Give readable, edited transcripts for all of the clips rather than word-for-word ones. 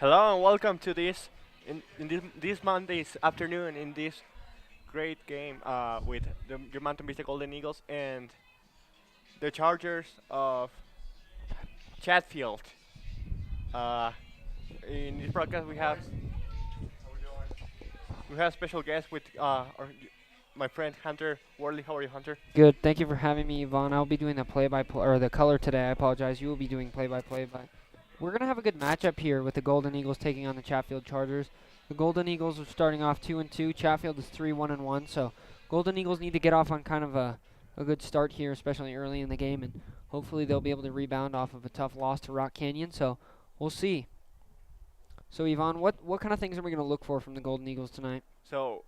Hello and welcome to this Monday's afternoon in this great game with your Mountain Vista Golden Eagles and the Chargers of Chatfield. Uh, in this broadcast we have special guests with my friend Hunter Worley. How are you, Hunter? Good. Thank you for having me, Yvonne. I'll be doing the play-by-play or the color today. I apologize. You will be doing play-by-play, but we're gonna have a good matchup here with the Golden Eagles taking on the Chatfield Chargers. The Golden Eagles are starting off 2-2. Chatfield is 3-1-1. So Golden Eagles need to get off on kind of a good start here, especially early in the game, and hopefully they'll be able to rebound off of a tough loss to Rock Canyon. So we'll see. So Yvonne, what kind of things are we gonna look for from the Golden Eagles tonight? So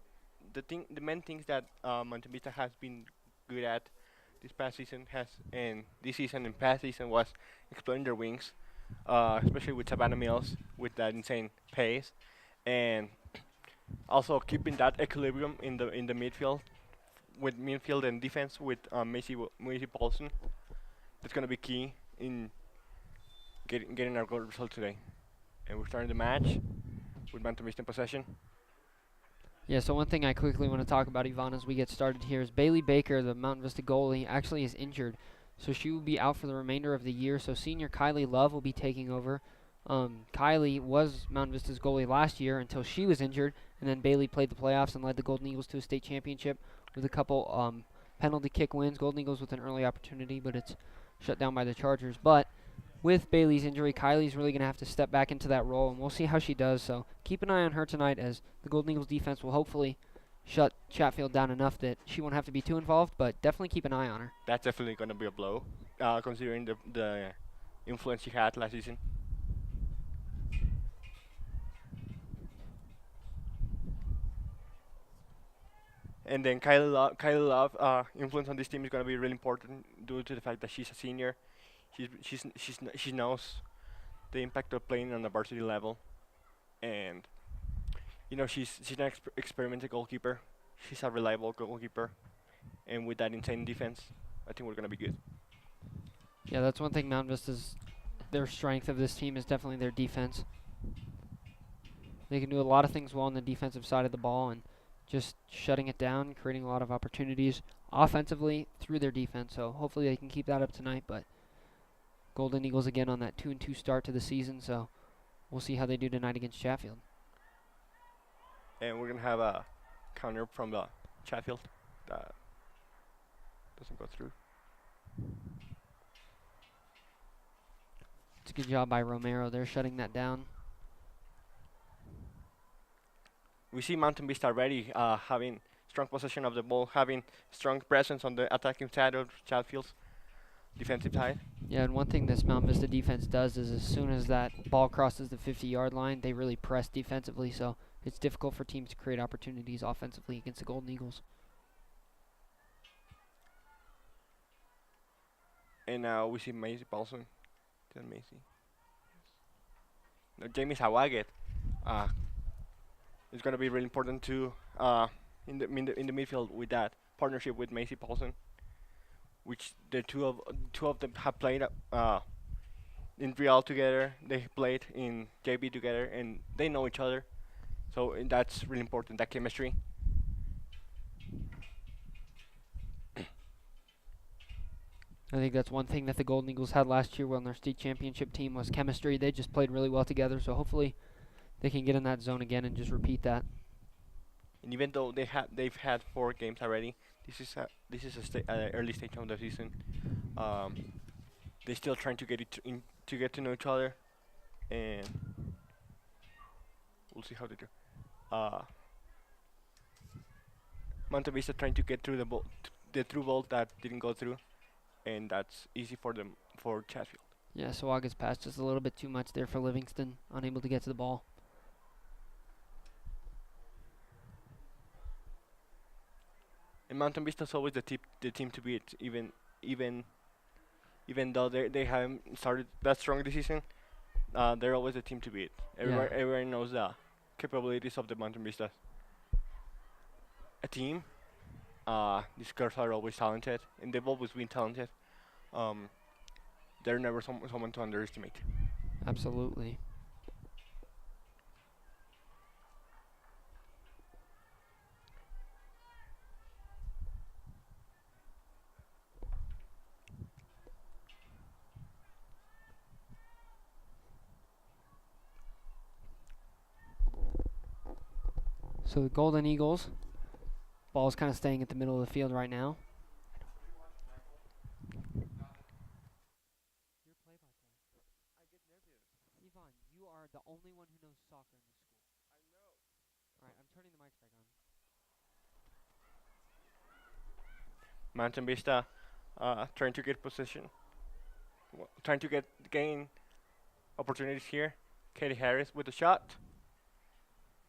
the main things that Mountain Vista has been good at this past season has and this season and past season was exploring their wings, especially with Savannah Mills with that insane pace, and also keeping that equilibrium in the midfield with midfield and defense with Macy Paulson. That's gonna be key in getting our goal result today. And we're starting the match with Mountain Vista in possession. Yeah, so one thing I quickly want to talk about, Yvonne, as we get started here is Bailey Baker, the Mountain Vista goalie, actually is injured. So she will be out for the remainder of the year. So senior Kylie Love will be taking over. Kylie was Mountain Vista's goalie last year until she was injured, and then Bailey played the playoffs and led the Golden Eagles to a state championship with a couple penalty kick wins. Golden Eagles with an early opportunity, but it's shut down by the Chargers. But with Bailey's injury, Kylie's really going to have to step back into that role, and we'll see how she does. So keep an eye on her tonight, as the Golden Eagles defense will hopefully shut Chatfield down enough that she won't have to be too involved, but definitely keep an eye on her. That's definitely gonna be a blow, considering the influence she had last season. And then Kylie Love influence on this team is gonna be really important due to the fact that she's a senior. She knows the impact of playing on the varsity level, and she's an experimental goalkeeper. She's a reliable goalkeeper, and with that insane defense, I think we're gonna be good. Yeah, that's one thing Mountain Vista's their strength of this team is definitely their defense. They can do a lot of things well on the defensive side of the ball and just shutting it down, creating a lot of opportunities offensively through their defense. So hopefully they can keep that up tonight. But Golden Eagles again on that 2-2 start to the season, so we'll see how they do tonight against Chatfield. And we're gonna have a counter from the Chatfield that doesn't go through. It's a good job by Romero. They're shutting that down. We see Mountain Vista already having strong possession of the ball, having strong presence on the attacking side of Chatfield's defensive side. Yeah, and one thing this Mountain Vista defense does is as soon as that ball crosses the 50-yard line, they really press defensively, so it's difficult for teams to create opportunities offensively against the Golden Eagles. And now we see Macy Paulson. Then Macy. No, Jamie Sawaget. It's gonna be really important to in the midfield with that partnership with Macy Paulson, which the two of them have played in Real together. They played in JB together, and they know each other. So that's really important. That chemistry. I think that's one thing that the Golden Eagles had last year on their state championship team was chemistry. They just played really well together, so hopefully they can get in that zone again and just repeat that. And even though they've had 4 games already, this is a early stage of the season. Um, they're still trying to to get to know each other, and we'll see how they do. Uh, Monte Vista trying to get through the through ball that didn't go through, and that's easy for them for Chatfield. Yeah, so August passed just a little bit too much there for Livingston, unable to get to the ball. And Mountain Vista's always the team to beat, even though they haven't started that strong this season. They're always the team to beat. Everyone knows the capabilities of the Mountain Vista. A team. These girls are always talented, and they've always been talented. Um, they're never someone to underestimate. Absolutely. So the Golden Eagles, ball's kind of staying at the middle of the field right now. Your play-by-play. Yvonne, you are the only one who knows soccer in this school. All right, I'm turning the mics back on. Mountain Vista trying to get position, trying to gain opportunities here. Katie Harris with the shot.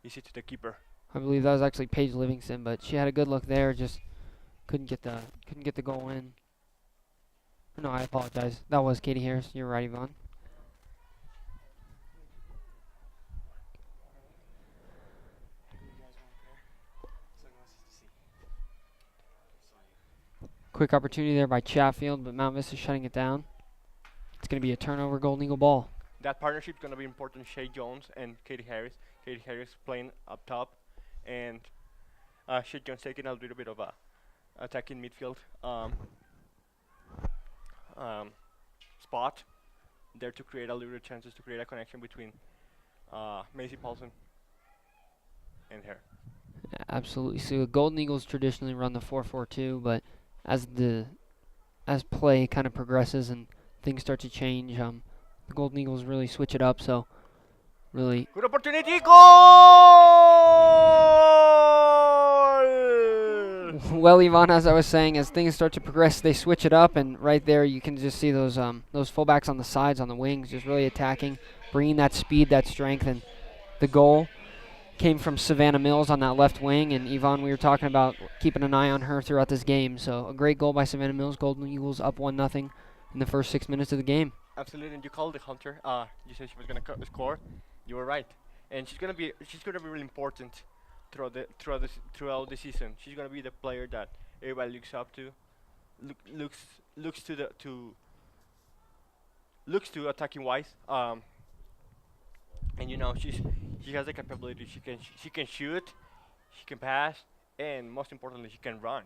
Easy to the keeper. I believe that was actually Paige Livingston, but she had a good look there. Just couldn't get the goal in. No, I apologize. That was Katie Harris. You're right, Yvonne. Quick opportunity there by Chatfield, but Mount Vista shutting it down. It's going to be a turnover, Golden Eagle ball. That partnership is going to be important. Shay Jones and Katie Harris. Katie Harris playing up top, and Shay Jones taking a little bit of a attacking midfield spot there to create a little chances to create a connection between Macy Paulson and her. Absolutely. So Golden Eagles traditionally run the 4-4-2, but as play kind of progresses and things start to change, the Golden Eagles really switch it up. So really Good opportunity, goal! well, Yvonne, as I was saying, as things start to progress, they switch it up, and right there you can just see those fullbacks on the sides, on the wings, just really attacking, bringing that speed, that strength, and the goal came from Savannah Mills on that left wing, and Yvonne, we were talking about keeping an eye on her throughout this game. So a great goal by Savannah Mills. Golden Eagles up 1-0 in the first 6 minutes of the game. Absolutely, and you called the hunter. You said she was gonna score. You were right, and she's gonna be really important throughout the season. She's gonna be the player that everybody looks up to, looks to attacking wise. And you know she has the capability. She can shoot, she can pass, and most importantly, she can run.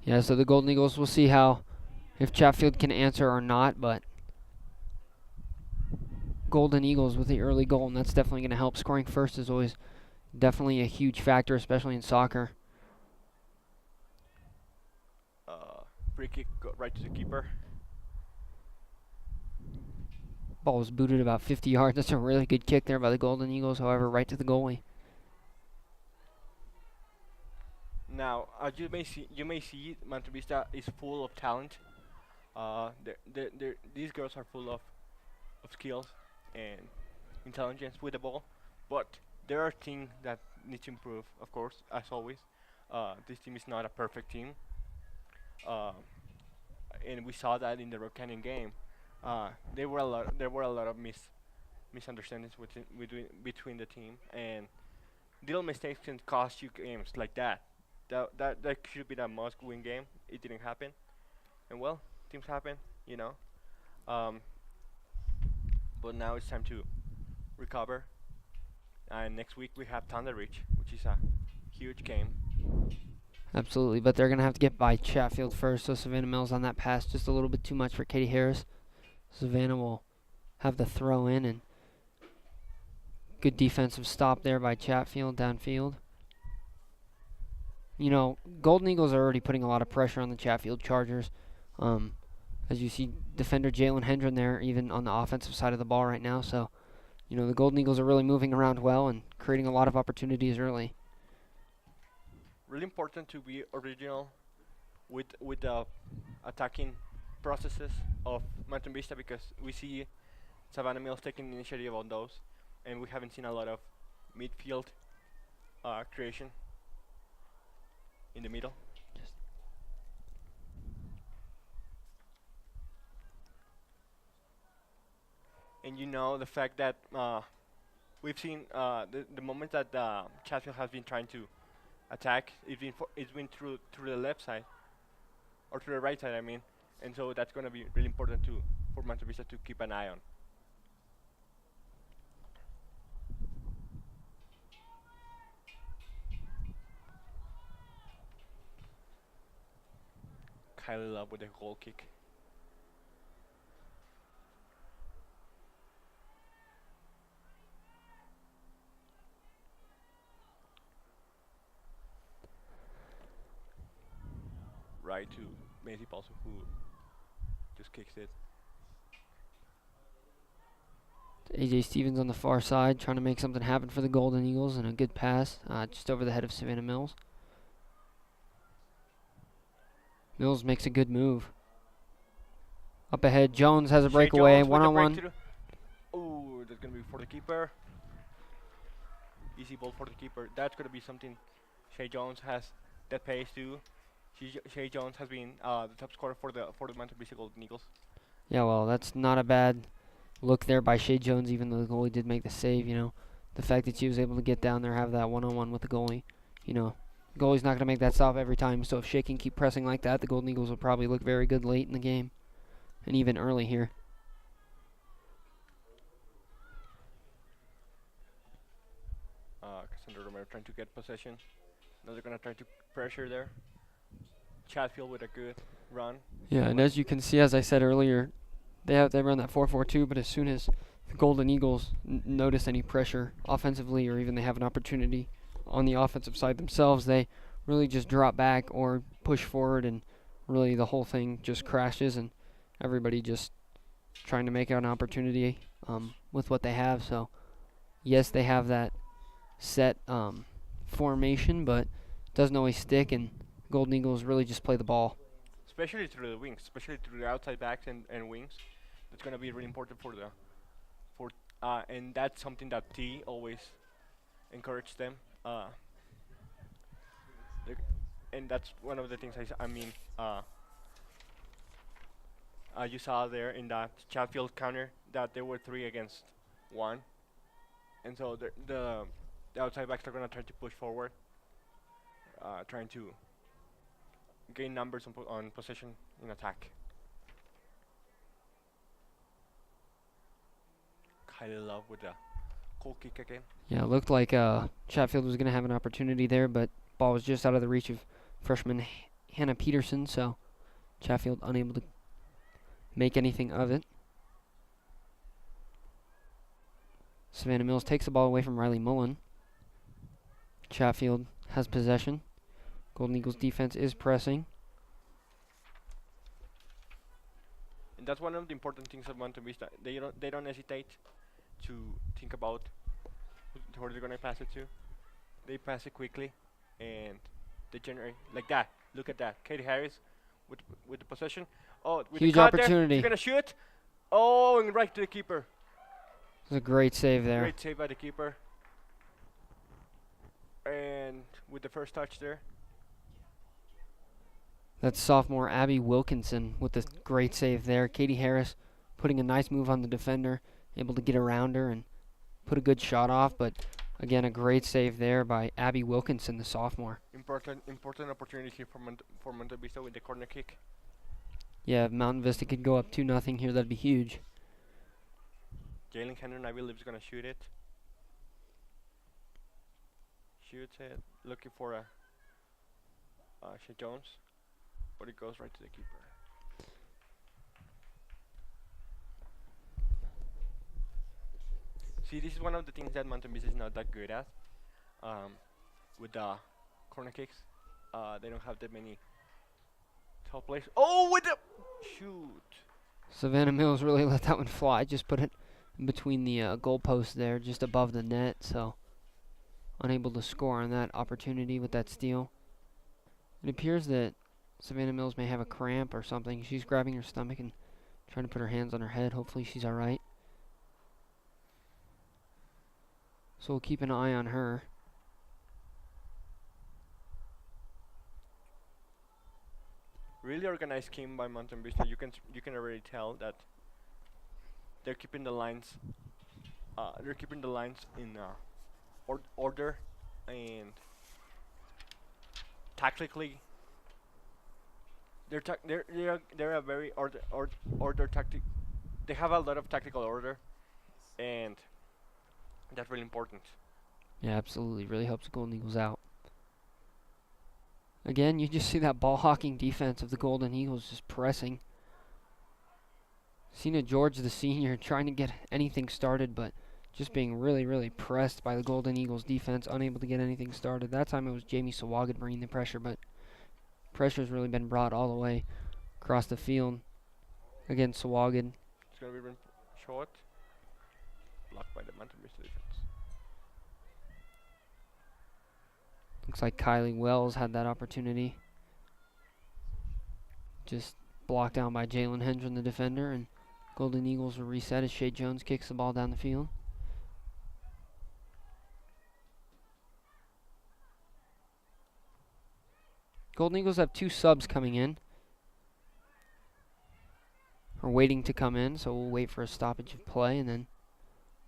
Yeah, so the Golden Eagles, we'll see if Chatfield can answer or not, but Golden Eagles with the early goal, and that's definitely going to help. Scoring first is always definitely a huge factor, especially in soccer. Free kick right to the keeper. Ball was booted about 50 yards. That's a really good kick there by the Golden Eagles, however, right to the goalie. Now, you may see Manto Vista is full of talent. These girls are full of skills and intelligence with the ball, but there are things that need to improve. Of course, as always, this team is not a perfect team, uh, and we saw that in the Rock Canyon game. There were a lot of misunderstandings between the team, and little mistakes can cost you games like that. That should be the must-win game. It didn't happen, and well, things happen, you know. Um, but now it's time to recover. And next week we have Thunder Ridge, which is a huge game. Absolutely, but they're going to have to get by Chatfield first, so Savannah Mills on that pass, just a little bit too much for Katie Harris. Savannah will have the throw in, and good defensive stop there by Chatfield downfield. You know, Golden Eagles are already putting a lot of pressure on the Chatfield Chargers. As you see, defender Jalen Hendren there, even on the offensive side of the ball right now. So, you know, the Golden Eagles are really moving around well and creating a lot of opportunities early. Really important to be original with the attacking processes of Mountain Vista, because we see Savannah Mills taking initiative on those, and we haven't seen a lot of midfield creation in the middle. And you know the fact that we've seen the moment that Chatfield has been trying to attack, it's been through the left side or through the right side, I mean, and so that's going to be really important for Manchester Vista to keep an eye on. Kylie Love with a goal kick. guy to Messi also, who just kicks it. AJ Stevens on the far side trying to make something happen for the Golden Eagles, and a good pass just over the head of Savannah Mills. Mills makes a good move. Up ahead, Jones has a Shea breakaway, Jones with the one-on-one. breakthrough. Oh, that's gonna be for the keeper. Easy ball for the keeper. That's gonna be something. Shea Jones has that pace too. Shea Jones has been the top scorer for the Mountain Vista Golden Eagles. Yeah, well, that's not a bad look there by Shea Jones, even though the goalie did make the save, you know. The fact that she was able to get down there, have that one-on-one with the goalie, you know. Goalie's not going to make that stop every time, so if Shea can keep pressing like that, the Golden Eagles will probably look very good late in the game, and even early here. Cassandra Romero trying to get possession. Now they're gonna try to pressure there. Chatfield with a good run. Yeah, and as you can see, as I said earlier, they run that 4-4-2, but as soon as the Golden Eagles notice any pressure offensively, or even they have an opportunity on the offensive side themselves, they really just drop back or push forward, and really the whole thing just crashes, and everybody just trying to make out an opportunity with what they have. So yes, they have that set formation, but it doesn't always stick, and Golden Eagles really just play the ball. Especially through the wings, especially through the outside backs and wings. That's gonna be really important and that's something that T always encouraged them. And that's one of the things you saw there in that Chatfield counter that there were 3 against 1, and so the outside backs are gonna try to push forward, trying to gain numbers on possession in attack. Kylie Love with the cool kick again. Yeah, it looked like Chatfield was going to have an opportunity there, but ball was just out of the reach of freshman Hannah Peterson, so Chatfield unable to make anything of it. Savannah Mills takes the ball away from Riley Mullen. Chatfield has possession. Golden Eagles defense is pressing. And that's one of the important things of Mountain Vista. They don't hesitate to think about who they're gonna pass it to. They pass it quickly, and they generate like that. Look at that, Katie Harris with the possession. Oh, with Huge the cut opportunity. there, she's gonna shoot. Oh, and right to the keeper. It was a great save there. Great save by the keeper. And with the first touch there. That's sophomore Abby Wilkinson with the great save there. Katie Harris putting a nice move on the defender, able to get around her and put a good shot off, but again, a great save there by Abby Wilkinson, the sophomore. Important opportunity here for Mountain Vista with the corner kick. Yeah, if Mountain Vista could go up 2-0 here, that'd be huge. Jalen Henry, I believe, is gonna shoot it. Shoots it, looking for a Shea Jones, but it goes right to the keeper. See, this is one of the things that Mountain Vista is not that good at. With the corner kicks, they don't have that many top players. Oh, with the shoot! Savannah Mills really let that one fly. Just put it in between the goalposts there, just above the net, so unable to score on that opportunity with that steal. It appears that Savannah Mills may have a cramp or something. She's grabbing her stomach and trying to put her hands on her head. Hopefully she's all right. So we'll keep an eye on her. Really organized scheme by Mountain Vista. You can already tell that they're keeping the lines. They're keeping the lines in order, and tactically they're a very order tactic. They have a lot of tactical order, and that's really important. Yeah, absolutely. Really helps the Golden Eagles out. Again, you just see that ball hawking defense of the Golden Eagles just pressing. Cena George, the senior, trying to get anything started, but just being really, really pressed by the Golden Eagles defense, unable to get anything started. That time it was Jamie Sawagan bringing the pressure, but pressure's really been brought all the way across the field against Sawagan. It's gonna be run short, blocked by the Mountain Vista defense. Looks like Kylie Wells had that opportunity. Just blocked down by Jalen Hendren, the defender, and Golden Eagles will reset as Shea Jones kicks the ball down the field. Golden Eagles have 2 subs coming in, or waiting to come in, so we'll wait for a stoppage of play and then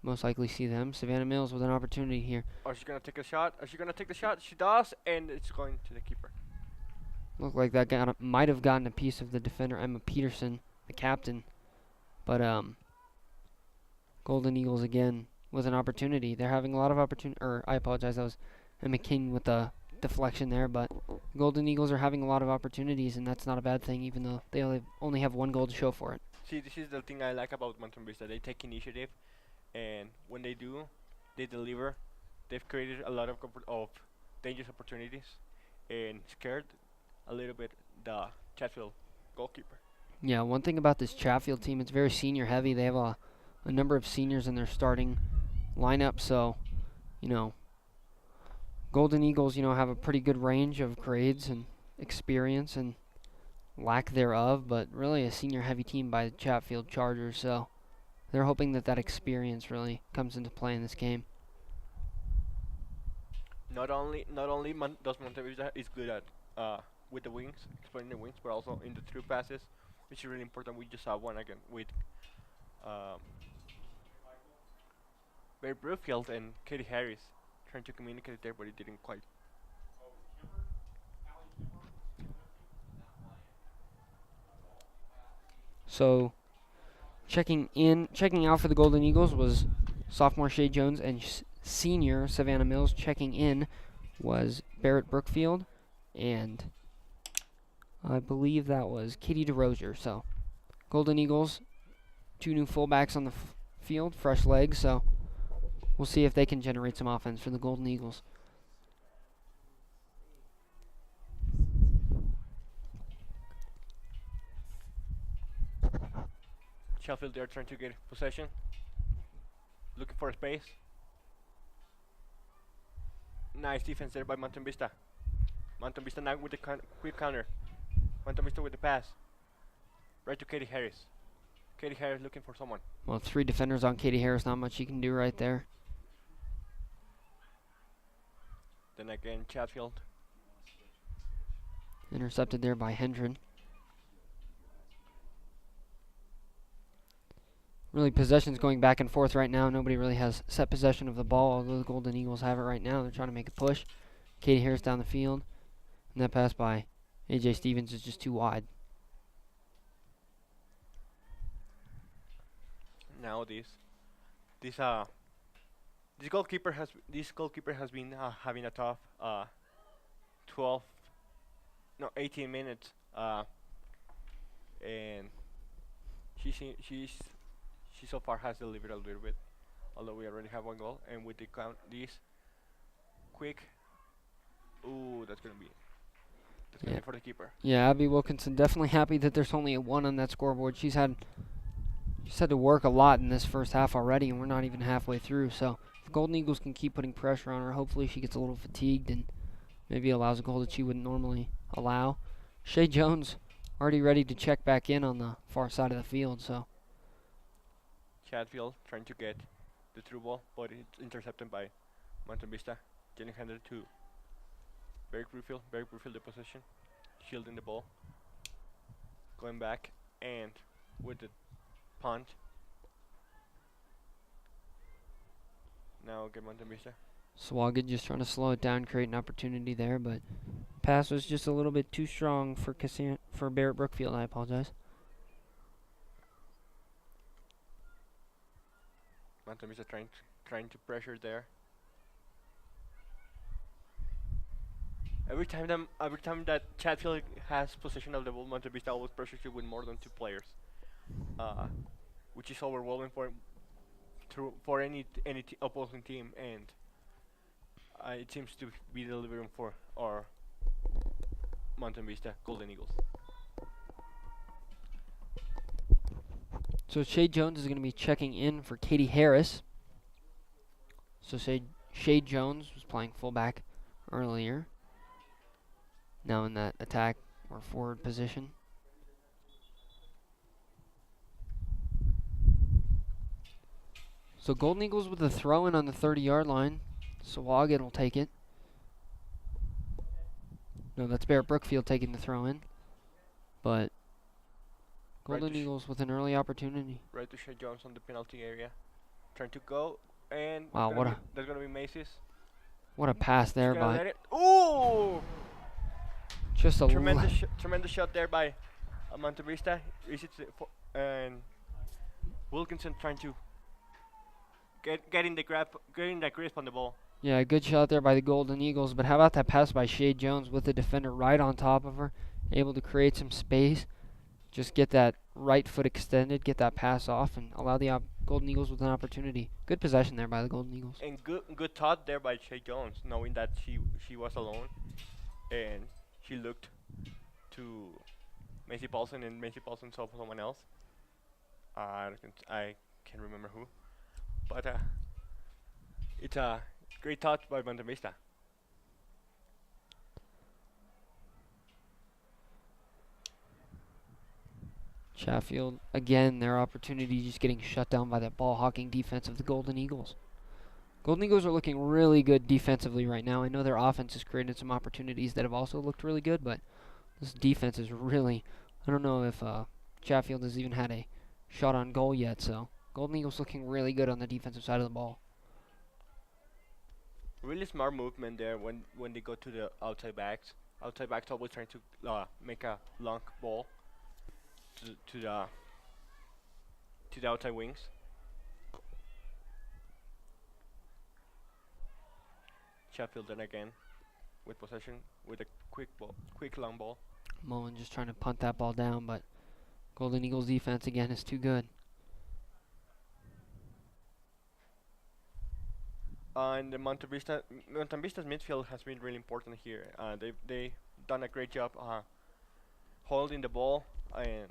most likely see them. Savannah Mills with an opportunity here. Are she gonna take a shot? Are she gonna take the shot? She does, and it's going to the keeper. Looked like that might have gotten a piece of the defender, Emma Peterson, the captain. But Golden Eagles again with an opportunity. They're having a lot of opportunity. Or I apologize, that was Emma King with the deflection there. But Golden Eagles are having a lot of opportunities, and that's not a bad thing, even though they only have 1 goal to show for it. See, this is the thing I like about Mountain Vista. They take initiative, and when they do, they deliver. They've created a lot of dangerous opportunities, and scared a little bit the Chatfield goalkeeper. Yeah, one thing about this Chatfield team, it's very senior heavy. They have a number of seniors in their starting lineup, so, Golden Eagles, have a pretty good range of grades and experience and lack thereof, but really a senior heavy team by the Chatfield Chargers, so they're hoping that experience really comes into play in this game. Not only does Mountain Vista is good at with the wings, exploring the wings, but also in the through passes, which is really important. We just saw one again with Barry Brookfield and Katie Harris trying to communicate it there, but it didn't quite. So, checking out for the Golden Eagles was sophomore Shea Jones, and senior Savannah Mills. Checking in was Barrett Brookfield, and I believe that was Katie DeRosier. So, Golden Eagles, 2 new fullbacks on the field, fresh legs, so we'll see if they can generate some offense for the Golden Eagles. Chatfield, they're trying to get possession, looking for space. Nice defense there by Mountain Vista. Mountain Vista now with the quick counter. Mountain Vista with the pass. Right to Katie Harris. Katie Harris looking for someone. Well, 3 defenders on Katie Harris, not much you can do right there. Then again, Chatfield. Intercepted there by Hendren. Really, possession's going back and forth right now. Nobody really has set possession of the ball, although the Golden Eagles have it right now. They're trying to make a push. Katie Harris down the field. And that pass by AJ Stevens is just too wide. Now this goalkeeper has been having a tough 18 minutes, and she so far has delivered a little bit, although we already have 1 goal. And with the this quick, that's gonna be for the keeper. Yeah, Abby Wilkinson definitely happy that there's only a 1 on that scoreboard. She's had to work a lot in this first half already, and we're not even halfway through. So if Golden Eagles can keep putting pressure on her, hopefully she gets a little fatigued and maybe allows a goal that she wouldn't normally allow. Shea Jones already ready to check back in on the far side of the field. So Chatfield trying to get the through ball, but it's intercepted by Mountain Vista. Getting handed to Barry Brookfield. Barry Brookfield the possession, shielding the ball, going back, and with the punt. Now get Mountain Vista. Swagged just trying to slow it down, create an opportunity there, but pass was just a little bit too strong for Barrett Brookfield. I apologize. Mountain Vista trying to pressure there. Every time that Chatfield has possession of the ball, Mountain Vista always pressures you with more than 2 players, which is overwhelming for any opposing team, and it seems to be delivering for our Mountain Vista Golden Eagles. So Shay Jones is going to be checking in for Katie Harris. So Shay Jones was playing fullback earlier. Now in that attack or forward position. So Golden Eagles with a throw-in on the 30-yard line. Sawagan will take it. No, that's Barrett Brookfield taking the throw-in. But Golden Eagles with an early opportunity. Right to Shay Jones on the penalty area. Trying to go, and wow, there's going to be Macy's. What a pass there by... Ooh! Just a tremendous shot there by Mountain Vista. And Wilkinson trying to getting the grip on the ball. Yeah, good shot there by the Golden Eagles. But how about that pass by Shay Jones with the defender right on top of her, able to create some space, just get that right foot extended, get that pass off, and allow the Golden Eagles with an opportunity. Good possession there by the Golden Eagles. And good thought there by Shay Jones, knowing that she was alone, and she looked to Macy Paulson, and Macy Paulson saw someone else. I can't remember who, but it's a great thought by Mountain Vista. Chatfield, again, their opportunity just getting shut down by that ball-hawking defense of the Golden Eagles. Golden Eagles are looking really good defensively right now. I know their offense has created some opportunities that have also looked really good, but this defense is really... I don't know if Chatfield has even had a shot on goal yet, so Golden Eagles looking really good on the defensive side of the ball. Really smart movement there when they go to the outside backs. Outside backs always trying to make a long ball to the outside wings. Chatfield then again with possession with a quick long ball. Mullen just trying to punt that ball down, but Golden Eagles defense again is too good. And the Mountain Vista's midfield has been really important here. They've done a great job holding the ball and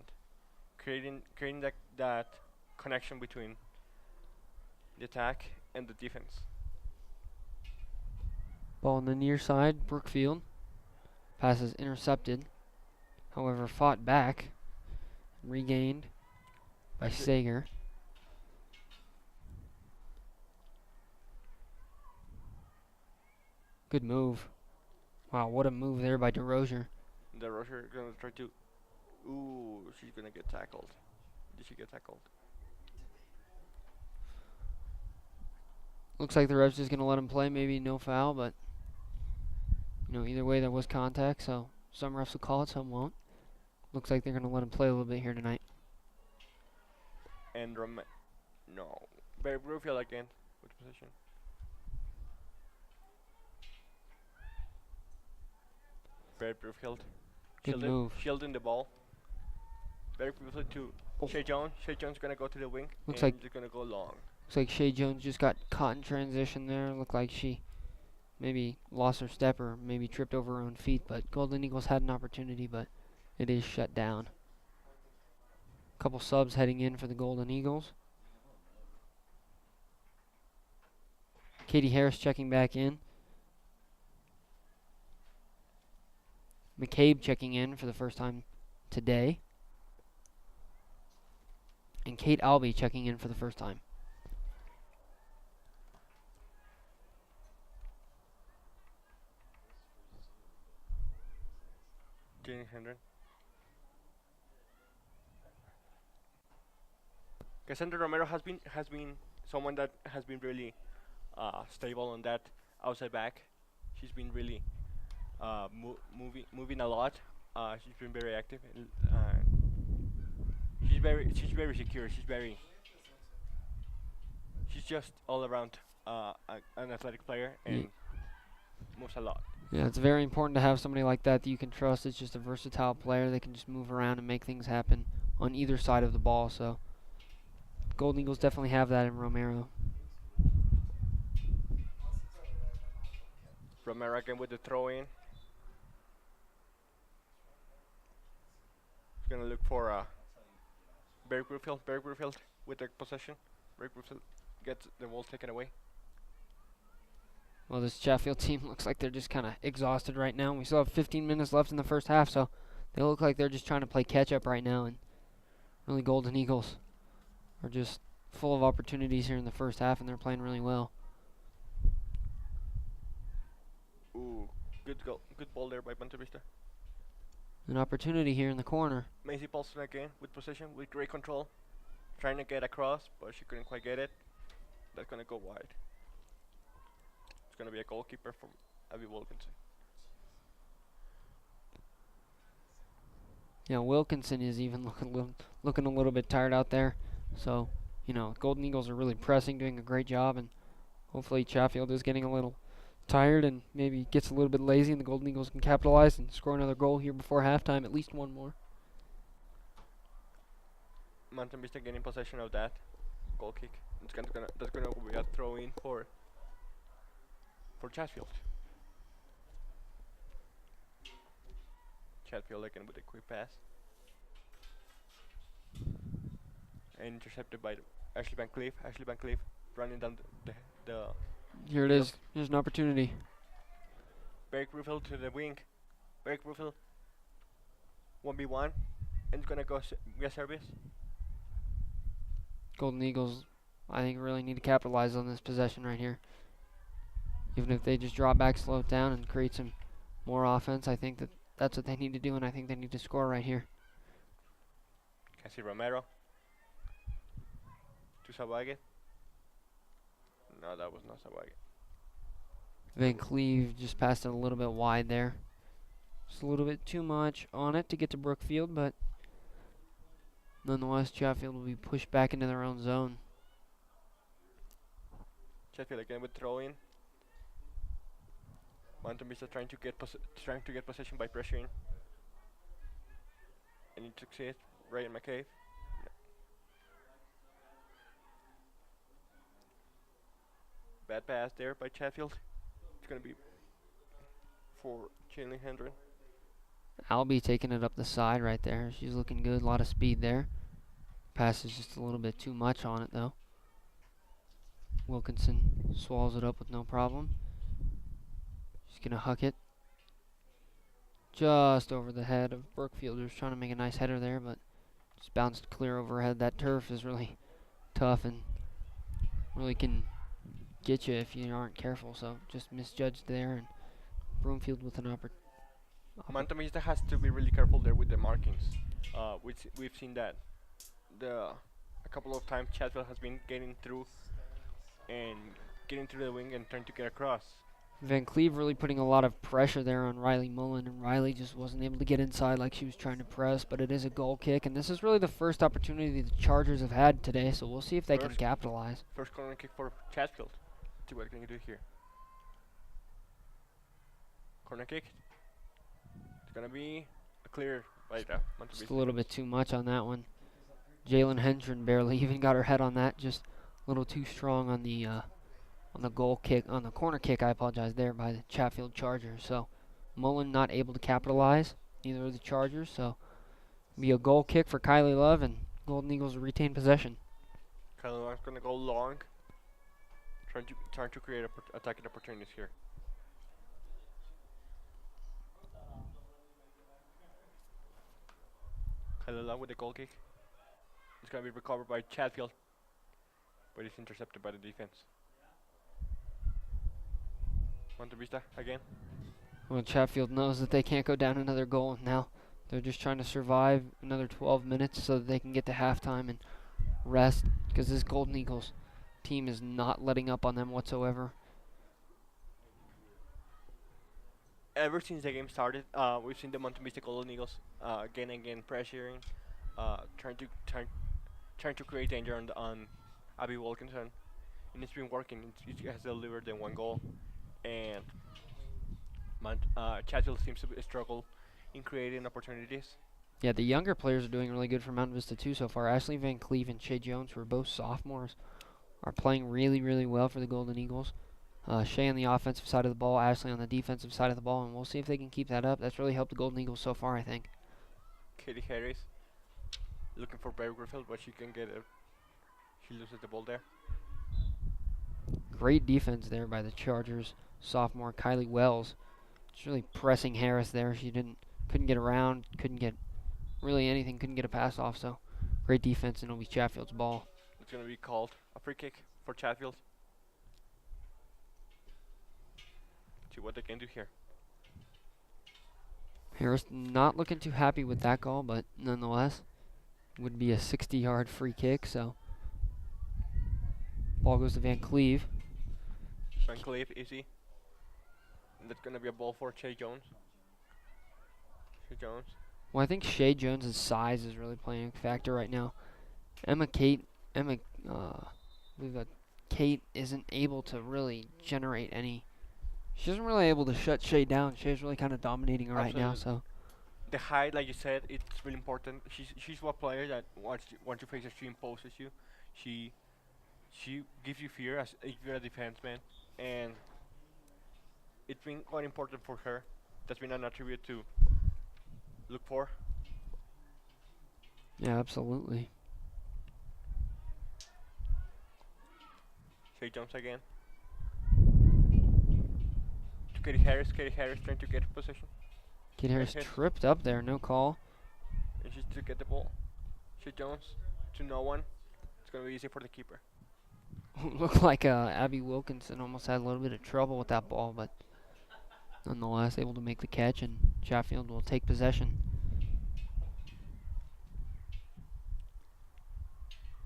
creating that connection between the attack and the defense. Ball on the near side, Brookfield. Pass is intercepted. However, fought back. Regained by Sager. Good move. Wow, what a move there by DeRozier. DeRozier gonna try to... Ooh, she's gonna get tackled. Did she get tackled? Looks like the ref's just gonna let him play. Maybe no foul, but... You know, either way there was contact, so some refs will call it, some won't. Looks like they're gonna let him play a little bit here tonight. And no. Barry Brookfield again with position. Barry Brookfield. Good move. Shielding the ball. Barry Brookfield to Shay Jones. Shay Jones gonna go to the wing. Looks and like they're gonna go long. Looks like Shay Jones just got caught in transition there. Looked like she maybe lost her step or maybe tripped over her own feet, but Golden Eagles had an opportunity, but it is shut down. Couple subs heading in for the Golden Eagles. Katie Harris checking back in. McCabe checking in for the first time today. And Kate Albee checking in for the first time. Jenny Hendren. Cassandra Romero has been someone that has been really stable on that outside back. She's been really moving a lot. She's been very active. She's very secure. She's just all around an athletic player and moves a lot. Yeah, it's very important to have somebody like that you can trust. It's just a versatile player that can just move around and make things happen on either side of the ball. So Golden Eagles definitely have that in Romero. Romero again with the throw in. Gonna look for Bergfield. Bergfield with the possession. Bergfield gets the ball taken away. Well, this Chatfield team looks like they're just kind of exhausted right now. We still have 15 minutes left in the first half, so they look like they're just trying to play catch up right now. And really, Golden Eagles are just full of opportunities here in the first half, and they're playing really well. Ooh, good goal, good ball there by Monte Vista. An opportunity here in the corner. Macy Paulson again with possession, with great control, trying to get across, but she couldn't quite get it. That's gonna go wide. It's gonna be a goalkeeper from Abby Wilkinson. Yeah, Wilkinson is even looking a little bit tired out there. So, Golden Eagles are really pressing, doing a great job, and hopefully Chatfield is getting a little tired and maybe gets a little bit lazy, and the Golden Eagles can capitalize and score another goal here before halftime, at least one more. Mountain Vista getting possession of that goal kick. That's gonna be a throw in for Chatfield. Chatfield again with a quick pass. And intercepted by Ashley Van Cleef. Ashley Van Cleef running down the Here it is. Here's an opportunity. Berg Rufel to the wing. Berg Rufel 1v1 and it's gonna go via service. Golden Eagles, I think, really need to capitalize on this possession right here. Even if they just drop back, slow it down, and create some more offense, I think that's what they need to do, and I think they need to score right here. Cassie Romero to Sabage. No, that was not Sabage. Van Cleve just passed it a little bit wide there. Just a little bit too much on it to get to Brookfield, but nonetheless, Chatfield will be pushed back into their own zone. Chatfield again with throw in. Mountain Vista trying to get possession by pressuring, and he succeeds. Ryan McCabe. Bad pass there by Chatfield. It's gonna be for Chinley Hendren. Albie taking it up the side right there. She's looking good. A lot of speed there. Pass is just a little bit too much on it, though. Wilkinson swallows it up with no problem. She's going to huck it just over the head of Brookfielders. Trying to make a nice header there, but just bounced clear overhead. That turf is really tough and really can get you if you aren't careful. So just misjudged there, and Broomfield with an opportunity. Manta Vista has to be really careful there with the markings. We've seen that a couple of times Chatfield has been getting through the wing and trying to get across. Van Cleve really putting a lot of pressure there on Riley Mullen, and Riley just wasn't able to get inside like she was trying to press, but it is a goal kick, and this is really the first opportunity the Chargers have had today, so we'll see if they can capitalize. First corner kick for Chatfield. See what can you do here. Corner kick. It's gonna be a clear by the just a little bit too much on that one. Jalen Hendren barely even got her head on that, just a little too strong on the goal kick, on the corner kick, I apologize, there by the Chatfield Chargers. So Mullen not able to capitalize, neither of the Chargers, so be a goal kick for Kylie Love, and Golden Eagles will retain possession. Kylie Love's gonna go long, trying to create attacking opportunities here. Kylie Love with the goal kick. It's gonna be recovered by Chatfield, but it's intercepted by the defense. Monte Vista again. Well, Chatfield knows that they can't go down another goal now. They're just trying to survive another 12 minutes so that they can get to halftime and rest, because this Golden Eagles team is not letting up on them whatsoever. Ever since the game started, we've seen the Monte Vista Golden Eagles again and again pressuring, trying to create danger on Abby Wilkinson, and it's been working. It has delivered them one goal, and Chatfield seems to struggle in creating opportunities. Yeah, the younger players are doing really good for Mount Vista too so far. Ashley Van Cleve and Shay Jones, who are both sophomores, are playing really, really well for the Golden Eagles. Shay on the offensive side of the ball, Ashley on the defensive side of the ball, and we'll see if they can keep that up. That's really helped the Golden Eagles so far, I think. Katie Harris looking for Barry Griffith, but she can get it. She loses the ball there. Great defense there by the Chargers. Sophomore Kylie Wells. She's really pressing Harris there. She couldn't get around, couldn't get really anything, couldn't get a pass off. So great defense, and it'll be Chatfield's ball. It's gonna be called a free kick for Chatfield. See what they can do here. Harris not looking too happy with that call, but nonetheless, would be a 60-yard free kick. So ball goes to Van Cleve. Van Cleve, easy. And that's gonna be a ball for Shay Jones. Shay Jones. Well, I think Shay Jones' size is really playing a factor right now. I believe that Kate isn't able to really generate any. She isn't really able to shut Shay down. Shay's really kind of dominating her right now. So the height, like you said, it's really important. She's one player that once you face her, she imposes you. She gives you fear as if you're a defenseman, and it's been quite important for her. That's been an attribute to look for. yeah, absolutely. Shay Jones again. To Katie Harris. Katie Harris trying to get possession. Kate Harris tripped up there, no call. And she's to get the ball. Shay Jones to no one. It's gonna be easy for the keeper. Looked like Abby Wilkinson almost had a little bit of trouble with that ball, but nonetheless able to make the catch, and Chatfield will take possession.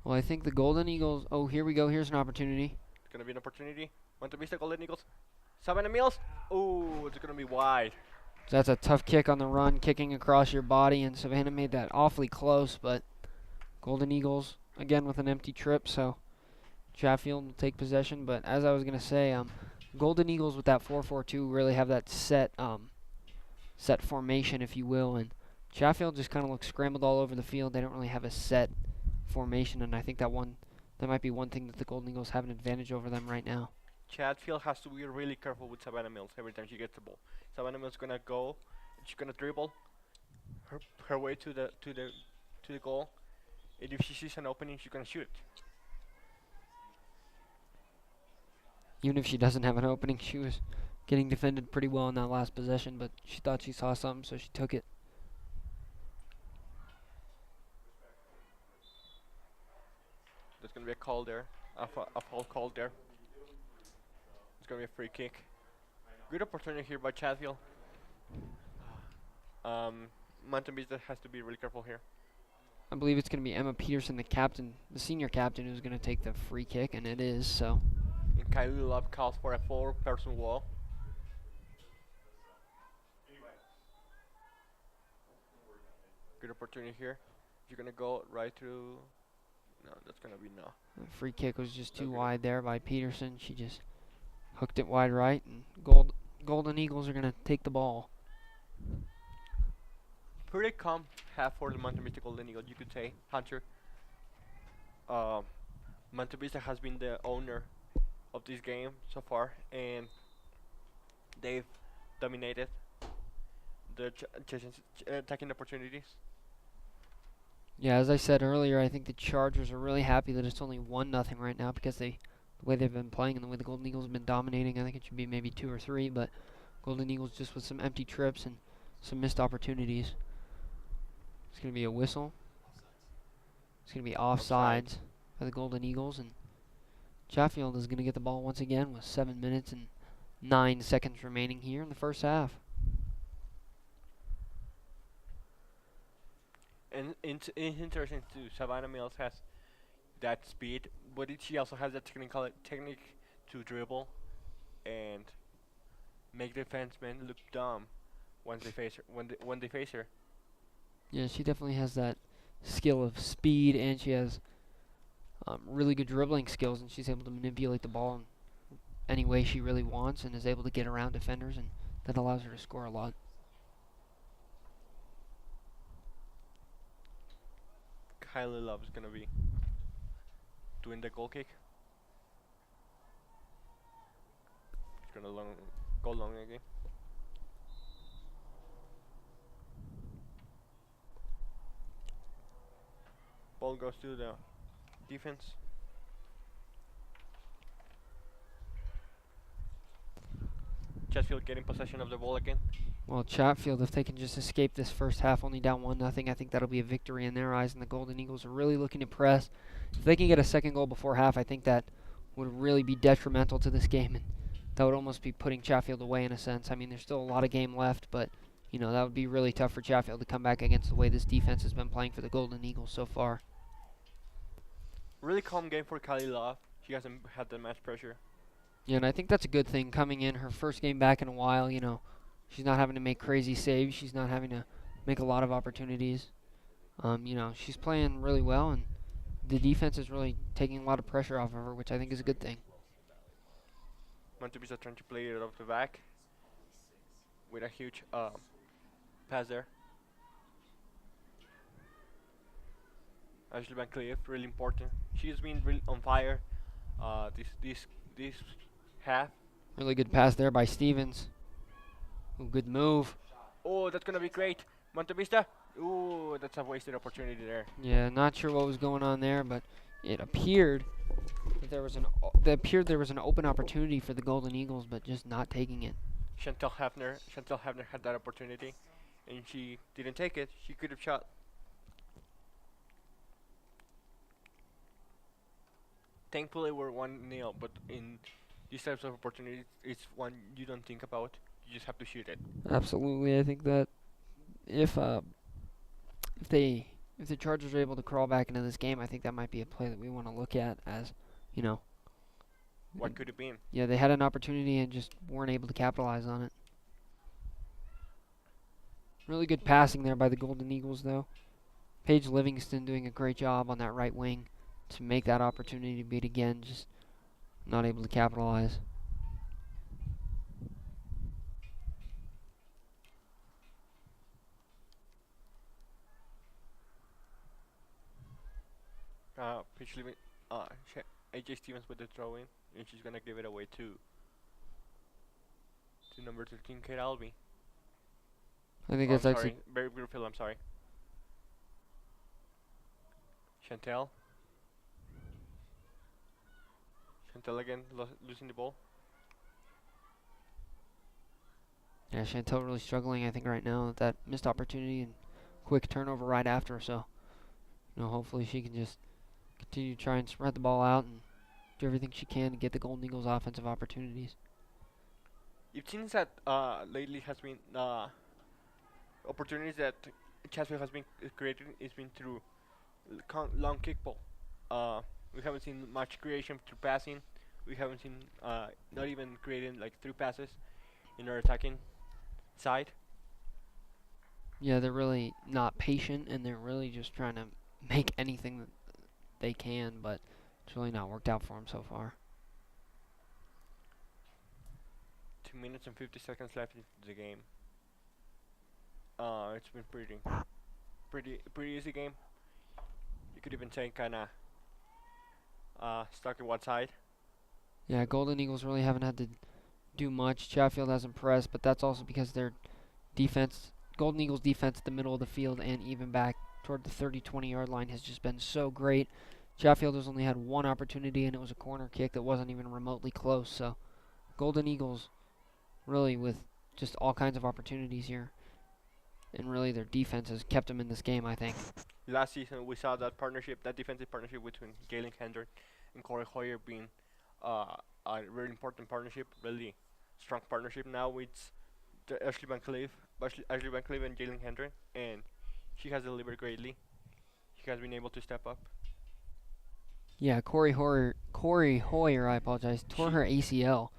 Well, I think the Golden Eagles. Oh, here we go. Here's an opportunity. It's gonna be an opportunity. Want to Vista Golden Eagles? Savannah Mills. Oh, it's gonna be wide. So that's a tough kick on the run, kicking across your body, and Savannah made that awfully close, but Golden Eagles again with an empty trip, so Chatfield will take possession. But as I was gonna say, Golden Eagles with that 4-4-2 really have that set formation, if you will, and Chatfield just kind of looks scrambled all over the field. They don't really have a set formation, and I think that might be one thing that the Golden Eagles have an advantage over them right now. Chatfield has to be really careful with Savannah Mills every time she gets the ball. Savannah Mills gonna go, she's gonna dribble her way to the goal, and if she sees an opening, she's gonna shoot. Even if she doesn't have an opening, she was getting defended pretty well in that last possession, but she thought she saw something, so she took it. There's gonna be a call there, a foul call there. It's gonna be a free kick. Good opportunity here by Chatfield. Mountain Vista has to be really careful here. I believe it's going to be Emma Peterson, the senior captain, who's going to take the free kick, and it is, so. And Kylie Love calls for a 4-person wall. Good opportunity here. You're gonna go right through. No, that's gonna be no. The free kick was just too Okay. wide there by Peterson. She just hooked it wide right, and Golden Eagles are going to take the ball. Pretty calm half for the Mountain Vista Golden Eagle, you could say. Hunter. Mountain Vista has been the owner of this game so far, and they've dominated the attacking opportunities. Yeah, as I said earlier, I think the Chargers are really happy that it's only 1-0 right now, because the way they've been playing and the way the Golden Eagles have been dominating. I think it should be maybe 2 or 3, but Golden Eagles just with some empty trips and some missed opportunities. It's going to be a whistle. It's going to be offsides by the Golden Eagles, and Chatfield is going to get the ball once again with 7 minutes and 9 seconds remaining here in the first half. And it's interesting too. Savannah Mills has that speed, but she also has that technique to dribble and make defensemen look dumb once they face her. When they face her. Yeah, she definitely has that skill of speed, and she has really good dribbling skills, and she's able to manipulate the ball in any way she really wants, and is able to get around defenders, and that allows her to score a lot. Kylie Love is gonna be doing the goal kick. It's gonna go long again. Ball goes to the defense. Chatfield getting possession of the ball again. Well, Chatfield, if they can just escape this first half only down 1-0, I think that'll be a victory in their eyes, and the Golden Eagles are really looking to press. If they can get a second goal before half, I think that would really be detrimental to this game, and that would almost be putting Chatfield away in a sense. I mean, there's still a lot of game left, but, you know, that would be really tough for Chatfield to come back against the way this defense has been playing for the Golden Eagles so far. Really calm game for Kylie Love. She hasn't had that much pressure. Yeah, and I think that's a good thing coming in her first game back in a while. You know, she's not having to make crazy saves. She's not having to make a lot of opportunities. You know, she's playing really well, and the defense is really taking a lot of pressure off of her, which I think is a good thing. Montevista trying to play it off the back with a huge pass there. Ashley Van Cleef, really important. She's been really on fire this half. Really good pass there by Stevens. Ooh, good move. Oh, that's gonna be great. Montevista. Ooh, that's a wasted opportunity there. Yeah, not sure what was going on there, but it appeared that there was an open opportunity for the Golden Eagles, but just not taking it. Chantel Hafner had that opportunity, and she didn't take it. She could have shot. Thankfully, we're 1-0, but in these types of opportunities, it's one you don't think about. You just have to shoot it. Absolutely, I think that if the Chargers are able to crawl back into this game, I think that might be a play that we want to look at as, you know. What could it be? Yeah, they had an opportunity and just weren't able to capitalize on it. Really good passing there by the Golden Eagles, though. Paige Livingston doing a great job on that right wing to make that opportunity to beat again, just not able to capitalize. Pitch limit. AJ Stevens with the throw in, and she's gonna give it away to number 13, Kate Albee. I think Oh, that's I'm actually. sorry. Barry Bluefield, I'm sorry. Chantel. Chantel again, losing the ball. Yeah, Chantel really struggling, I think, right now with that missed opportunity and quick turnover right after. So, you know, hopefully she can just continue to try and spread the ball out and do everything she can to get the Golden Eagles offensive opportunities. It seems that lately has been opportunities that Chatfield has been creating is been through long kickball. We haven't seen much creation through passing. We haven't seen not even creating like through passes in our attacking side. Yeah, they're really not patient, and they're really just trying to make anything that they can, but it's really not worked out for them so far. 2 minutes and 50 seconds left into the game. It's been pretty easy game. You could even say kinda stuck at one side. Yeah, Golden Eagles really haven't had to do much. Chatfield hasn't pressed, but that's also because their defense, Golden Eagles defense at the middle of the field and even back toward the 30-20 yard line has just been so great. Chatfield has only had one opportunity, and it was a corner kick that wasn't even remotely close. So Golden Eagles really with just all kinds of opportunities here. And really their defense has kept them in this game, I think. Last season we saw that partnership, that defensive partnership between Galen Hendrick and Corey Hoyer being a very important partnership, really strong partnership. Now it's Ashley Van Cleef and Jalen Hendrick, and she has delivered greatly. She has been able to step up. Yeah, Corey Hoyer, I apologize, tore her ACL,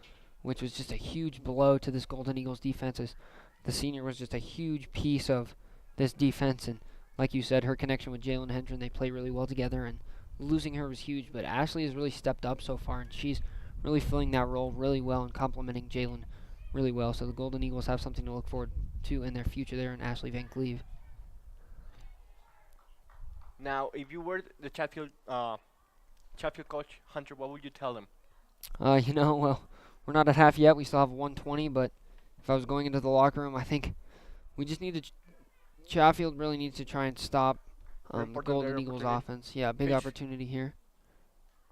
which was just a huge blow to this Golden Eagles defense. The senior was just a huge piece of this defense, and like you said, her connection with Jalen Hendren, they play really well together, and losing her was huge, but Ashley has really stepped up so far, and she's really filling that role really well and complementing Jalen really well, so the Golden Eagles have something to look forward to in their future there in Ashley Van Cleve. Now, if you were the Chatfield coach, Hunter, what would you tell him? You know, well, we're not at half yet. We still have 120, but if I was going into the locker room, I think we just need to Chatfield really needs to try and stop Very The important Golden there Eagles opportunity. offense, yeah, big Pitch opportunity here.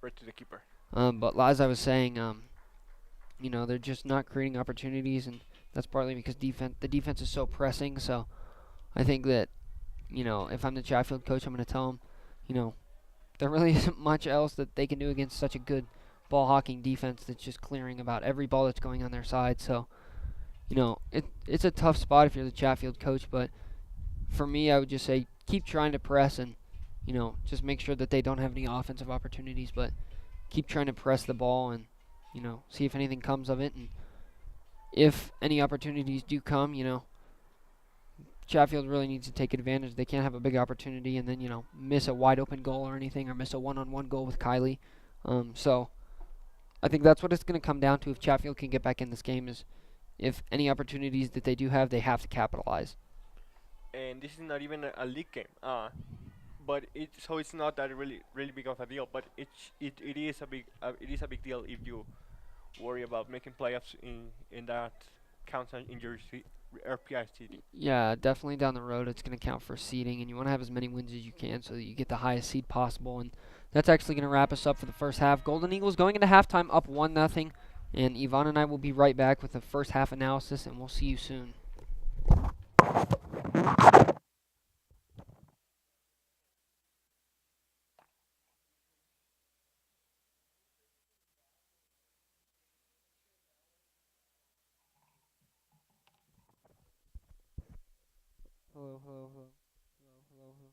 right to the keeper. But as I was saying, they're just not creating opportunities, and that's partly because the defense is so pressing. So I think that if I'm the Chatfield coach, I'm going to tell them, you know, there really isn't much else that they can do against such a good ball hawking defense that's just clearing about every ball that's going on their side. So it's a tough spot if you're the Chatfield coach, but for me, I would just say keep trying to press and just make sure that they don't have any offensive opportunities, but keep trying to press the ball and see if anything comes of it. And if any opportunities do come, Chatfield really needs to take advantage. They can't have a big opportunity and then miss a wide open goal or anything, or miss a one-on-one goal with Kylie. So I think that's what it's going to come down to if Chatfield can get back in this game, is if any opportunities that they do have, they have to capitalize. And this is not even a league game. But it's not that really big of a deal. But it is a big deal if you worry about making playoffs in that counts in your RPI seeding. Yeah, definitely down the road, it's going to count for seeding, and you want to have as many wins as you can so that you get the highest seed possible. And that's actually going to wrap us up for the first half. Golden Eagles going into halftime up 1-0, and Yvonne and I will be right back with the first half analysis, and we'll see you soon. Hello, hello, hello, hello, hello, hello.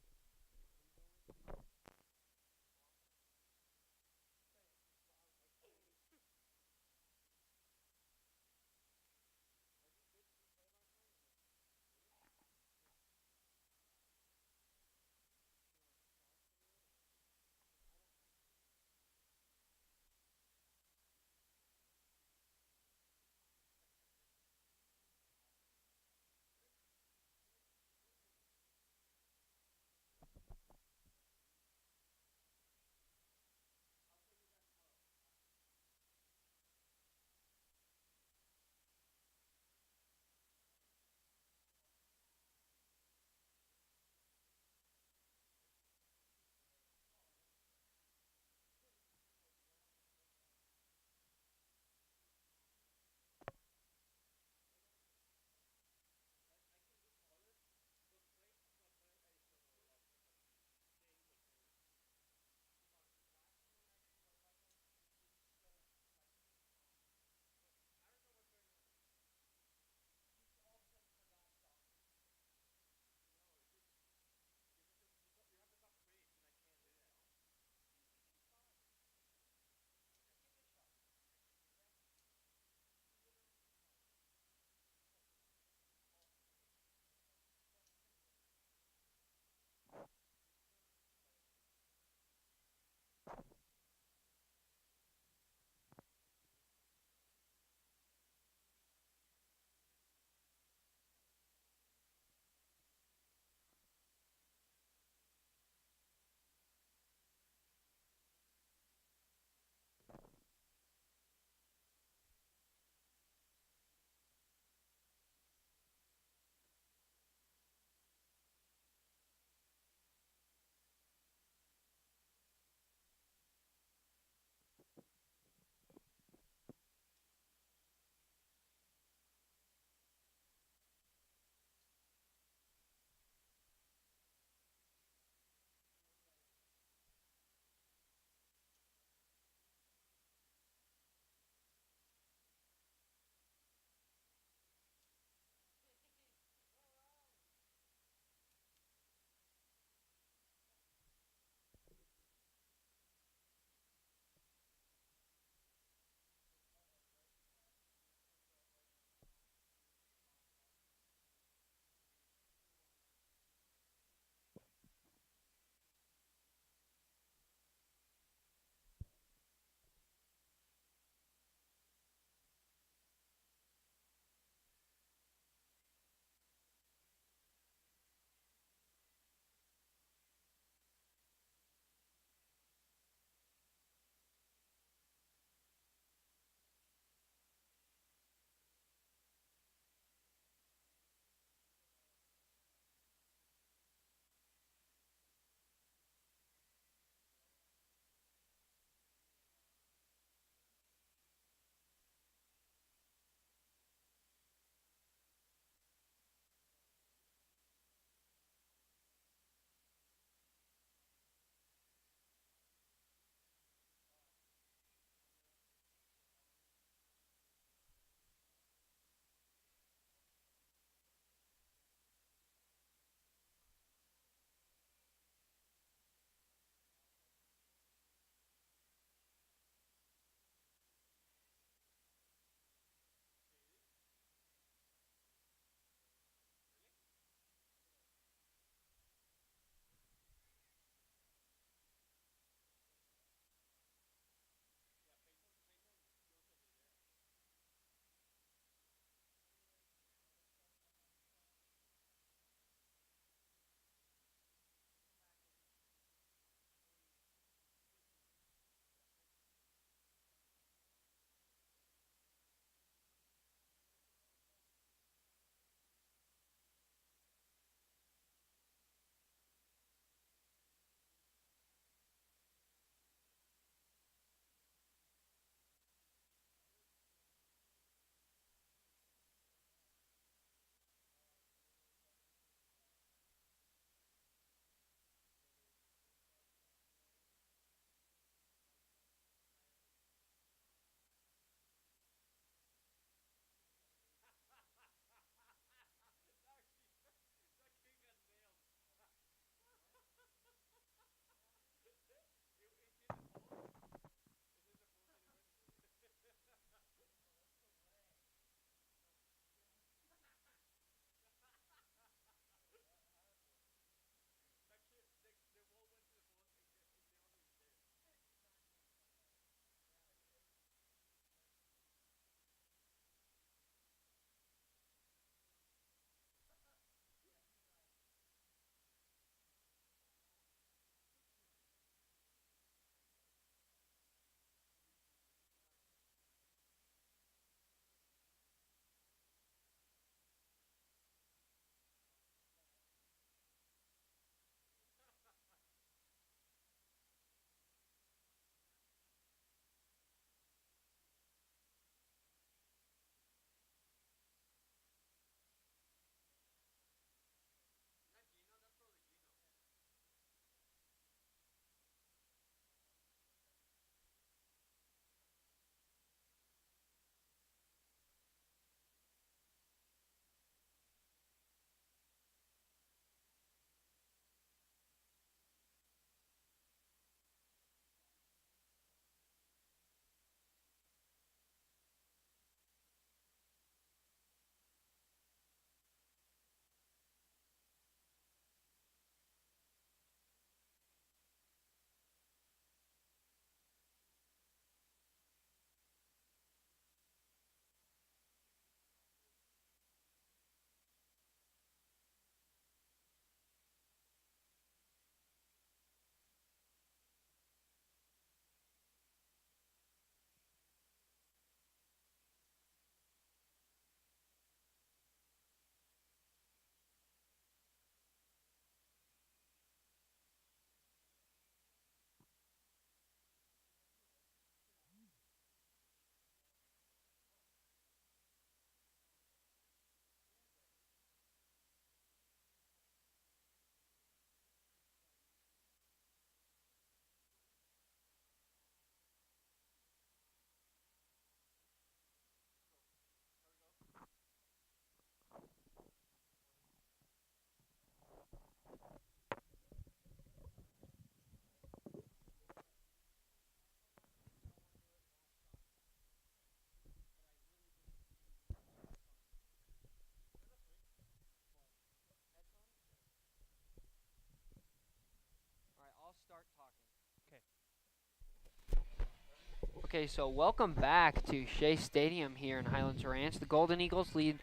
Okay, so welcome back to Shea Stadium here in Highlands Ranch. The Golden Eagles lead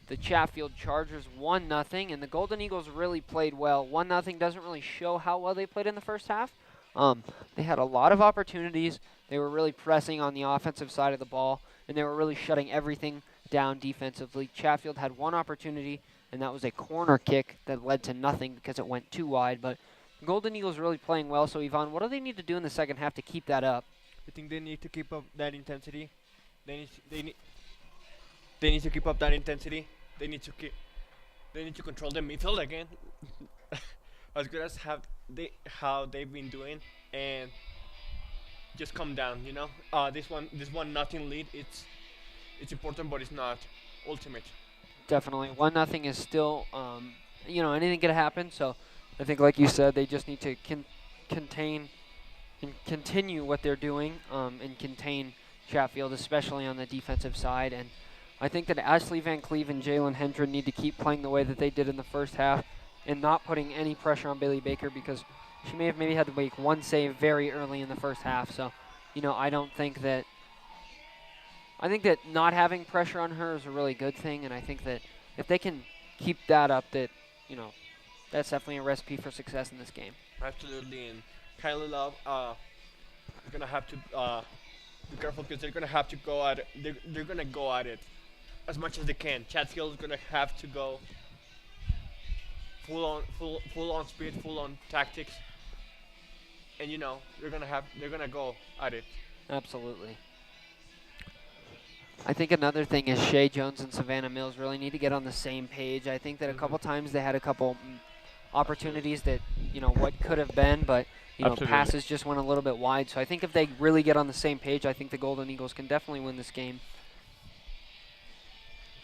the Chatfield Chargers 1-0, and the Golden Eagles really played well. 1-0 doesn't really show how well they played in the first half. They had a lot of opportunities. They were really pressing on the offensive side of the ball, and they were really shutting everything down defensively. Chatfield had one opportunity, and that was a corner kick that led to nothing because it went too wide. But the Golden Eagles really playing well. So, Yvonne, what do they need to do in the second half to keep that up? I think they need to keep up that intensity. They need to keep up that intensity. They need to keep. They need to control the midfield again, as good as how they've been doing, and just calm down. This one nothing lead. It's important, but it's not ultimate. Definitely. 1-0 is still, anything could happen. So I think, like you said, they just need to contain and continue what they're doing and contain Chatfield, especially on the defensive side. And I think that Ashley Van Cleve and Jalen Hendren need to keep playing the way that they did in the first half and not putting any pressure on Bailey Baker, because she may have maybe had to make one save very early in the first half. So, I think that not having pressure on her is a really good thing, and I think that if they can keep that up, that's definitely a recipe for success in this game. Absolutely, and Kylie Love is gonna have to be careful because they're gonna have to go at it. They're gonna go at it as much as they can. Chatfield is gonna have to go full on speed, full on tactics, and they're gonna go at it. Absolutely. I think another thing is Shea Jones and Savannah Mills really need to get on the same page. I think that a couple times they had a couple opportunities that, what could have been, but, passes just went a little bit wide. So I think if they really get on the same page, I think the Golden Eagles can definitely win this game.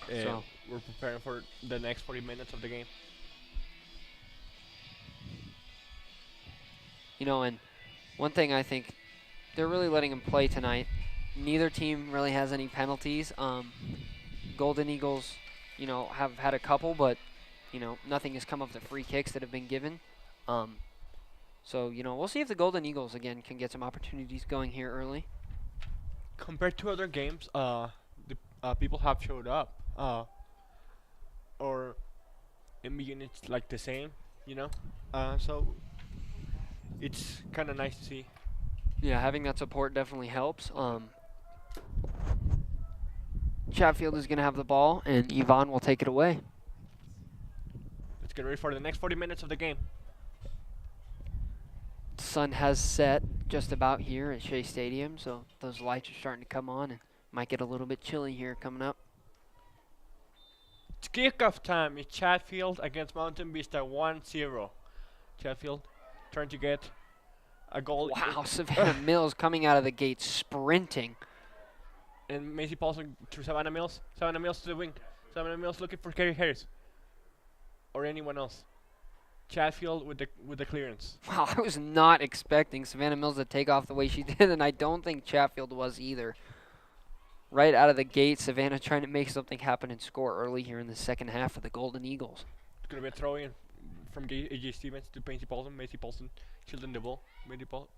So we're preparing for the next 40 minutes of the game. And one thing I think they're really letting them play tonight. Neither team really has any penalties. Golden Eagles, have had a couple, but, nothing has come of the free kicks that have been given. So, we'll see if the Golden Eagles, again, can get some opportunities going here early. Compared to other games, the people have showed up. Or in beginning it's like the same, so it's kind of nice to see. Yeah, having that support definitely helps. Chatfield is going to have the ball, and Yvonne will take it away. Let's get ready for the next 40 minutes of the game. Sun has set just about here at Shea Stadium, so those lights are starting to come on and might get a little bit chilly here coming up. It's kickoff time. It's Chatfield against Mountain Vista 1-0. Chatfield trying to get a goal. Wow, Savannah Mills coming out of the gate sprinting. And Macy Paulson to Savannah Mills. Savannah Mills to the wing. Savannah Mills looking for Kerry Harris. Or anyone else. Chatfield with the clearance. Wow, I was not expecting Savannah Mills to take off the way she did, and I don't think Chatfield was either. Right out of the gate, Savannah trying to make something happen and score early here in the second half for the Golden Eagles. It's going to be a throw-in from AJ Stevens to Macy Paulson. Macy Paulson shielding the ball.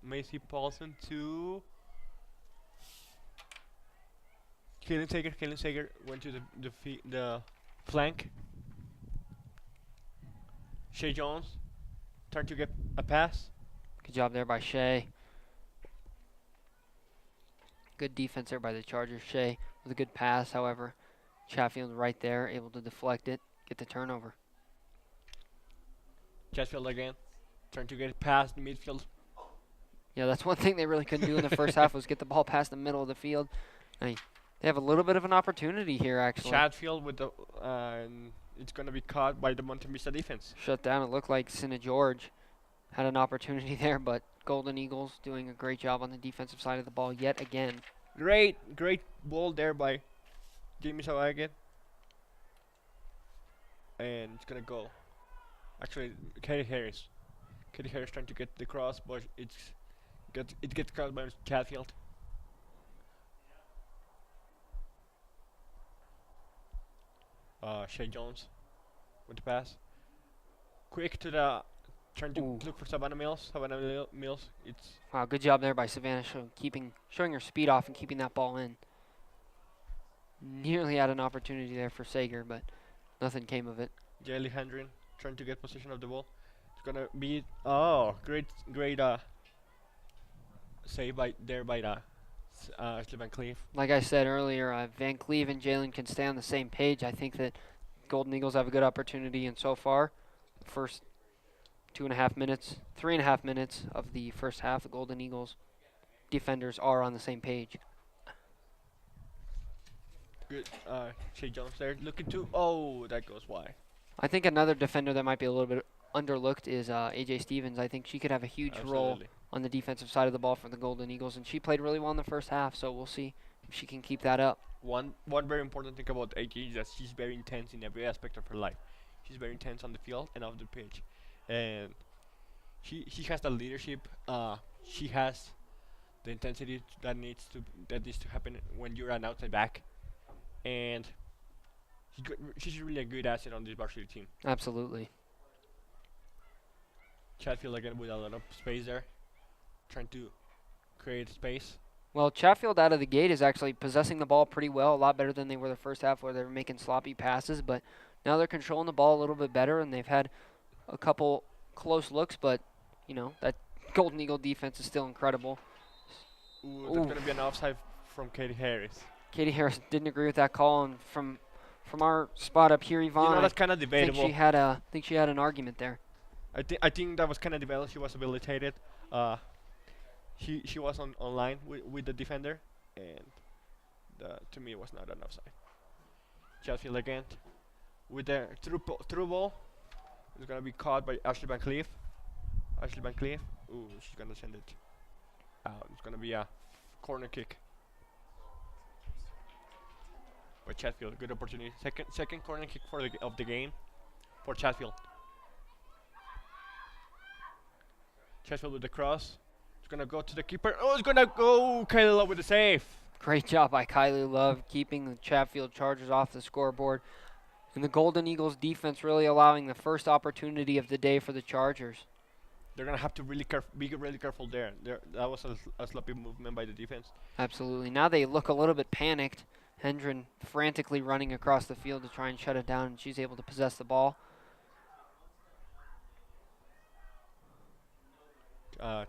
Macy Paulson to Kaylin Sager. Kaylin Sager went to the flank. Shea Jones trying to get a pass. Good job there by Shea. Good defense there by the Chargers. Shea with a good pass, however. Chatfield right there, able to deflect it, get the turnover. Chatfield again, trying to get it past the midfield. Yeah, that's one thing they really couldn't do in the first half was get the ball past the middle of the field. They have a little bit of an opportunity here, actually. Chatfield with the it's going to be caught by the Mountain Vista defense. Shut down. It looked like Sina George had an opportunity there, but Golden Eagles doing a great job on the defensive side of the ball yet again. Great ball there by Jamie Sawagan. And it's going to go. Actually, Katie Harris. Katie Harris trying to get the cross, but it gets caught by Chatfield. Shea Jones with the pass. Quick to the Trying to Ooh, look for Savannah Mills. Mills. It's wow, good job there by Savannah, showing her speed off and keeping that ball in. Nearly had an opportunity there for Sager, but nothing came of it. Jelly Hendren trying to get possession of the ball. It's gonna be great save by the Ashley Van Cleef. Like I said earlier, Van Cleve and Jalen can stay on the same page. I think that Golden Eagles have a good opportunity, and so far, the first 2.5 minutes, 3.5 minutes of the first half, the Golden Eagles defenders are on the same page. Good. Shay Jones there looking to. Oh, that goes wide. I think another defender that might be a little bit underlooked is AJ Stevens. I think she could have a huge role Absolutely. on the defensive side of the ball for the Golden Eagles, and she played really well in the first half, so we'll see if she can keep that up. One very important thing about AJ is that she's very intense in every aspect of her life. She's very intense on the field and off the pitch, and she has the leadership. She has the intensity that needs to happen when you're an outside back, and she's really a good asset on this varsity team. Absolutely. Chatfield again with a lot of space there, trying to create space. Well, Chatfield out of the gate is actually possessing the ball pretty well, a lot better than they were the first half where they were making sloppy passes, but now they're controlling the ball a little bit better, and they've had a couple close looks, but, that Golden Eagle defense is still incredible. Ooh, that's gonna be an offside from Katie Harris. Katie Harris didn't agree with that call, and from our spot up here, Yvonne, That's kind of I think debatable. she had an argument there. I think that was kind of debatable. She was habilitated. She was online with the defender, and to me it was not an offside. Chatfield again with the through ball. It's gonna be caught by Ashley Van Cleef. Ashley Van Cleef. Ooh, she's gonna send it out. It's gonna be a corner kick. By Chatfield, good opportunity. Second corner kick of the game for Chatfield. Chatfield with the cross. It's gonna go to the keeper. Oh, it's gonna go Kylie Love with the save. Great job by Kylie Love keeping the Chatfield Chargers off the scoreboard. And the Golden Eagles defense really allowing the first opportunity of the day for the Chargers. They're gonna have to be really careful there. That was a sloppy movement by the defense. Absolutely. Now they look a little bit panicked. Hendren frantically running across the field to try and shut it down, and she's able to possess the ball.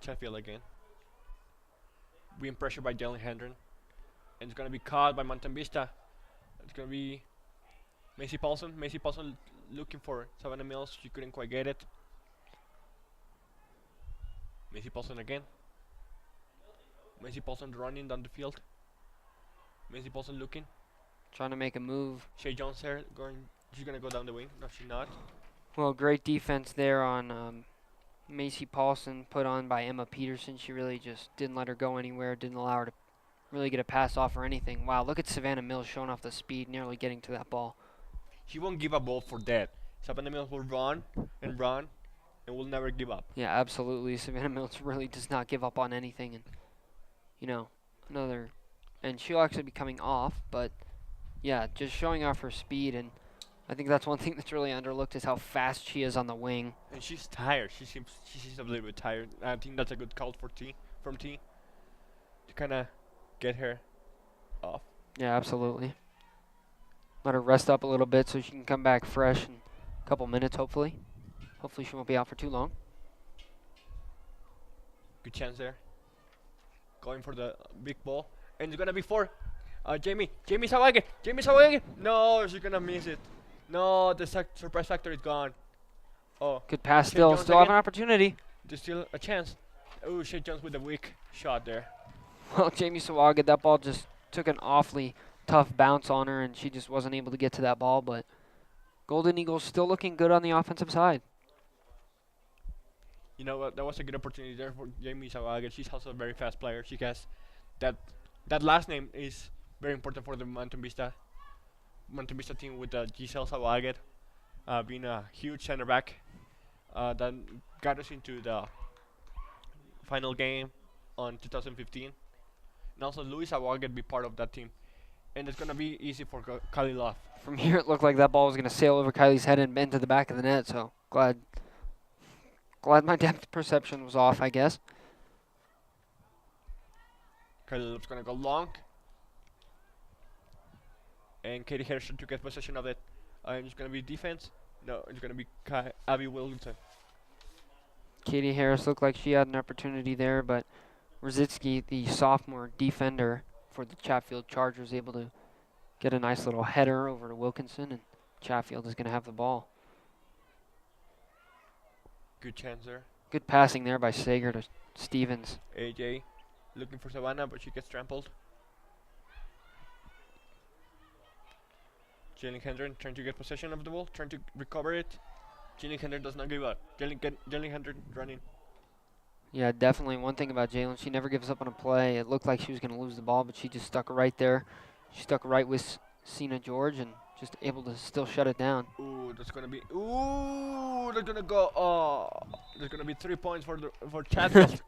Chatfield again. Being pressured by Jalen Hendren. And it's gonna be caught by Mountain Vista. It's gonna be Macy Paulson. Macy Paulson looking for Savannah Mills. She couldn't quite get it. Macy Paulson again. Macy Paulson running down the field. Macy Paulson looking. Trying to make a move. Shay Jones there going. She's gonna go down the wing. No, she's not. Well, great defense there on Macy Paulson, put on by Emma Peterson. She really just didn't let her go anywhere, didn't allow her to really get a pass off or anything. Wow, look at Savannah Mills showing off the speed, nearly getting to that ball. She won't give a ball for that. Savannah Mills will run and run and will never give up. Yeah, absolutely. Savannah Mills really does not give up on anything. And, and she'll actually be coming off, but yeah, just showing off her speed. And I think that's one thing that's really underlooked is how fast she is on the wing. And she's tired. She seems a little bit tired. I think that's a good call from T to kind of get her off. Yeah, absolutely. Let her rest up a little bit so she can come back fresh in a couple minutes, hopefully. Hopefully she won't be out for too long. Good chance there. Going for the big ball. And it's going to be for Jamie Sawage. No, she's going to miss it. No, the surprise factor is gone. Oh, good pass Shane still. Jones Still have again. an opportunity. There's still a chance. Oh, Shane Jones with a weak shot there. Well, Jamie Sawaga, that ball just took an awfully tough bounce on her, and she just wasn't able to get to that ball. But Golden Eagles still looking good on the offensive side. You know what? That was a good opportunity there for Jamie Sawaga. She's also a very fast player. She has that last name is very important for the Mountain Vista team with Giselle Sawaga being a huge center back that got us into the final game on 2015. And also Luis Sawaga be part of that team. And it's going to be easy for Kylie Love. From here, it looked like that ball was going to sail over Kylie's head and bend to the back of the net, so glad Glad my depth perception was off, I guess. Kylie Love's gonna go long, and Katie Harrison to get possession of it. And it's gonna be defense. No, it's gonna be Abby Wilkinson. Katie Harris looked like she had an opportunity there, but Rositsky, the sophomore defender for the Chatfield Chargers, able to get a nice little header over to Wilkinson, and Chatfield is going to have the ball. Good chance there. Good passing there by Sager to Stevens. AJ looking for Savannah, but she gets trampled. Jalen Hendren trying to get possession of the ball, trying to recover it. Jalen Hendren does not give up. Jalen Hendren running. Yeah, definitely. One thing about Jalen, she never gives up on a play. It looked like she was going to lose the ball, but she just stuck right there. She stuck right with Cena George and just able to still shut it down. Ooh, that's gonna be. Ooh, they're gonna go. Oh, there's gonna be 3 points for Chatfield.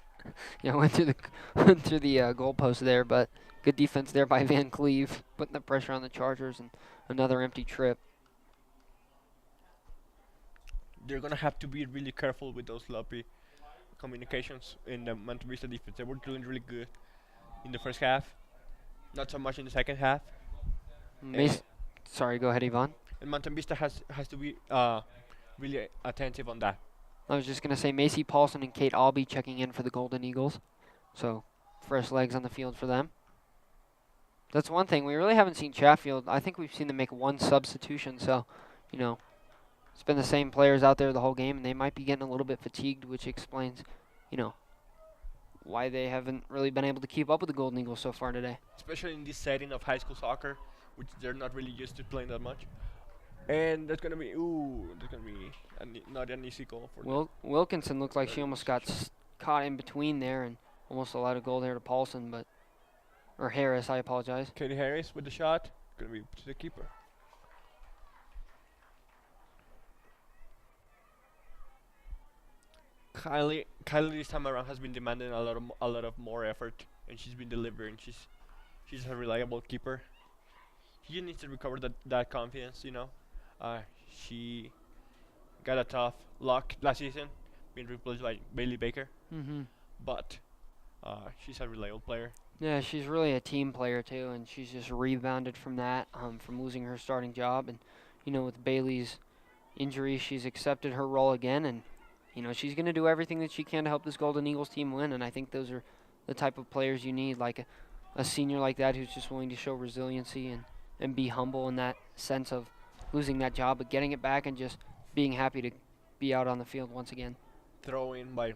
Yeah, went through the goalpost there, but good defense there by Van Cleve, putting the pressure on the Chargers, and another empty trip. They're gonna have to be really careful with those sloppy communications in the Manta Vista defense. They were doing really good in the first half, not so much in the second half. Sorry, go ahead, Yvonne. And Manta Vista has to be really attentive on that. I was just going to say Macy Paulson and Kate Albee checking in for the Golden Eagles. So, fresh legs on the field for them. That's one thing. We really haven't seen Chatfield. I think we've seen them make one substitution. So, it's been the same players out there the whole game, and they might be getting a little bit fatigued, which explains, why they haven't really been able to keep up with the Golden Eagles so far today. Especially in this setting of high school soccer, which they're not really used to playing that much. And that's gonna be not an easy goal for them. Wilkinson looked like she almost got caught in between there and almost allowed a goal there to Paulson, or Harris, I apologize. Katie Harris with the shot, gonna be to the keeper. Kylie this time around has been demanding a lot of more effort, and she's been delivering. She's a reliable keeper. She needs to recover that confidence, She got a tough luck last season, being replaced by Bailey Baker. But she's a reliable player. Yeah, she's really a team player too, and she's just rebounded from that, from losing her starting job. And with Bailey's injury, she's accepted her role again, and she's going to do everything that she can to help this Golden Eagles team win. And I think those are the type of players you need, like a senior like that who's just willing to show resiliency and be humble in that sense of losing that job, but getting it back and just being happy to be out on the field once again. Throw in by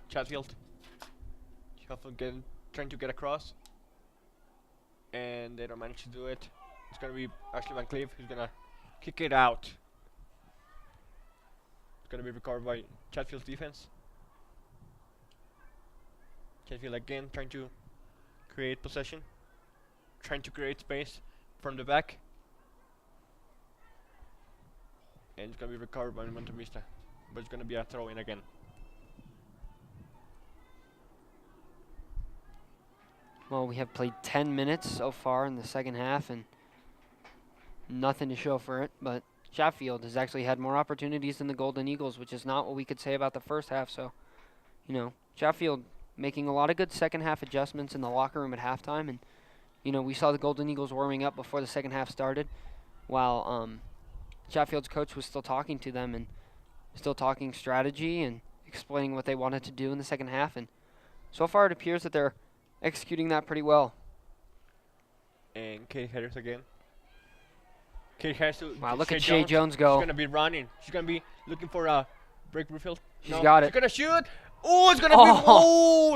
Chatfield. Chatfield trying to get across, and they don't manage to do it. It's gonna be Ashley Van Cleve who's gonna kick it out. It's gonna be recovered by Chatfield's defense. Chatfield again trying to create possession, trying to create space from the back. And it's going to be recovered by Manta Vista. But it's going to be a throw-in again. Well, we have played 10 minutes so far in the second half, and nothing to show for it. But Chatfield has actually had more opportunities than the Golden Eagles, which is not what we could say about the first half. So, Chatfield making a lot of good second half adjustments in the locker room at halftime. And, we saw the Golden Eagles warming up before the second half started, while Chatfield's coach was still talking to them and still talking strategy and explaining what they wanted to do in the second half. And so far it appears that they're executing that pretty well. And Kate Harris again. Kate Harris to wow, look at Shay Jones go. She's going to be running. She's going to be looking for a break refill. She's got it. She's going to shoot. Oh, it's going to be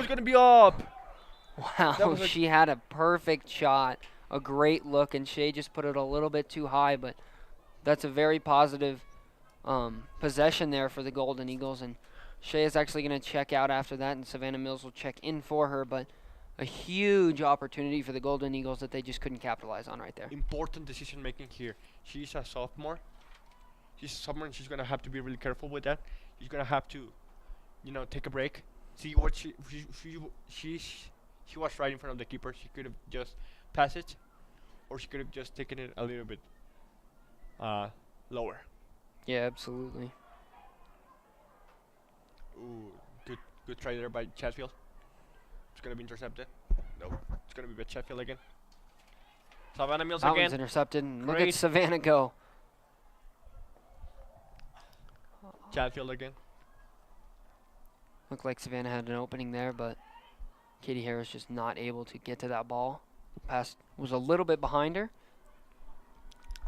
it's going to be up. Wow, she had a perfect shot, a great look, and Shay just put it a little bit too high, but that's a very positive possession there for the Golden Eagles, and Shay is actually going to check out after that, and Savannah Mills will check in for her, but a huge opportunity for the Golden Eagles that they just couldn't capitalize on right there. Important decision making here. She's a sophomore. She's someone she's going to have to be really careful with that. She's going to have to, take a break. See what she was right in front of the keeper. She could have just passed it, or she could have just taken it a little bit lower. Yeah, absolutely. Ooh, good try there by Chatfield. It's gonna be intercepted. Nope. It's gonna be by Chatfield again. Savannah Mills That one's again. intercepted. And look at Great. Savannah go. Chatfield again. Looked like Savannah had an opening there, but Katie Harris just not able to get to that ball. Pass was a little bit behind her.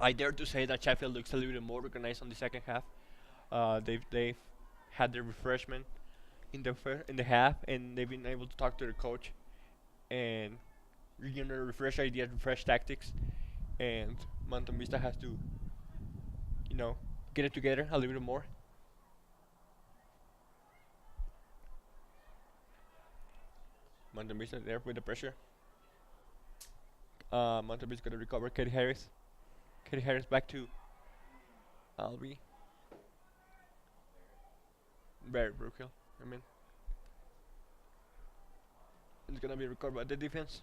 I dare to say that Chatfield looks a little bit more organized on the second half. They've had their refreshment in the half, and they've been able to talk to their coach and refresh ideas, refresh tactics, and Mountain Vista has to, you know, get it together a little bit more. Mountain Vista there with the pressure. Mountain Vista gonna recover. Katie Harris. Katie Harris back to Albi. Very Brookhill. I mean, it's gonna be recovered by the defense.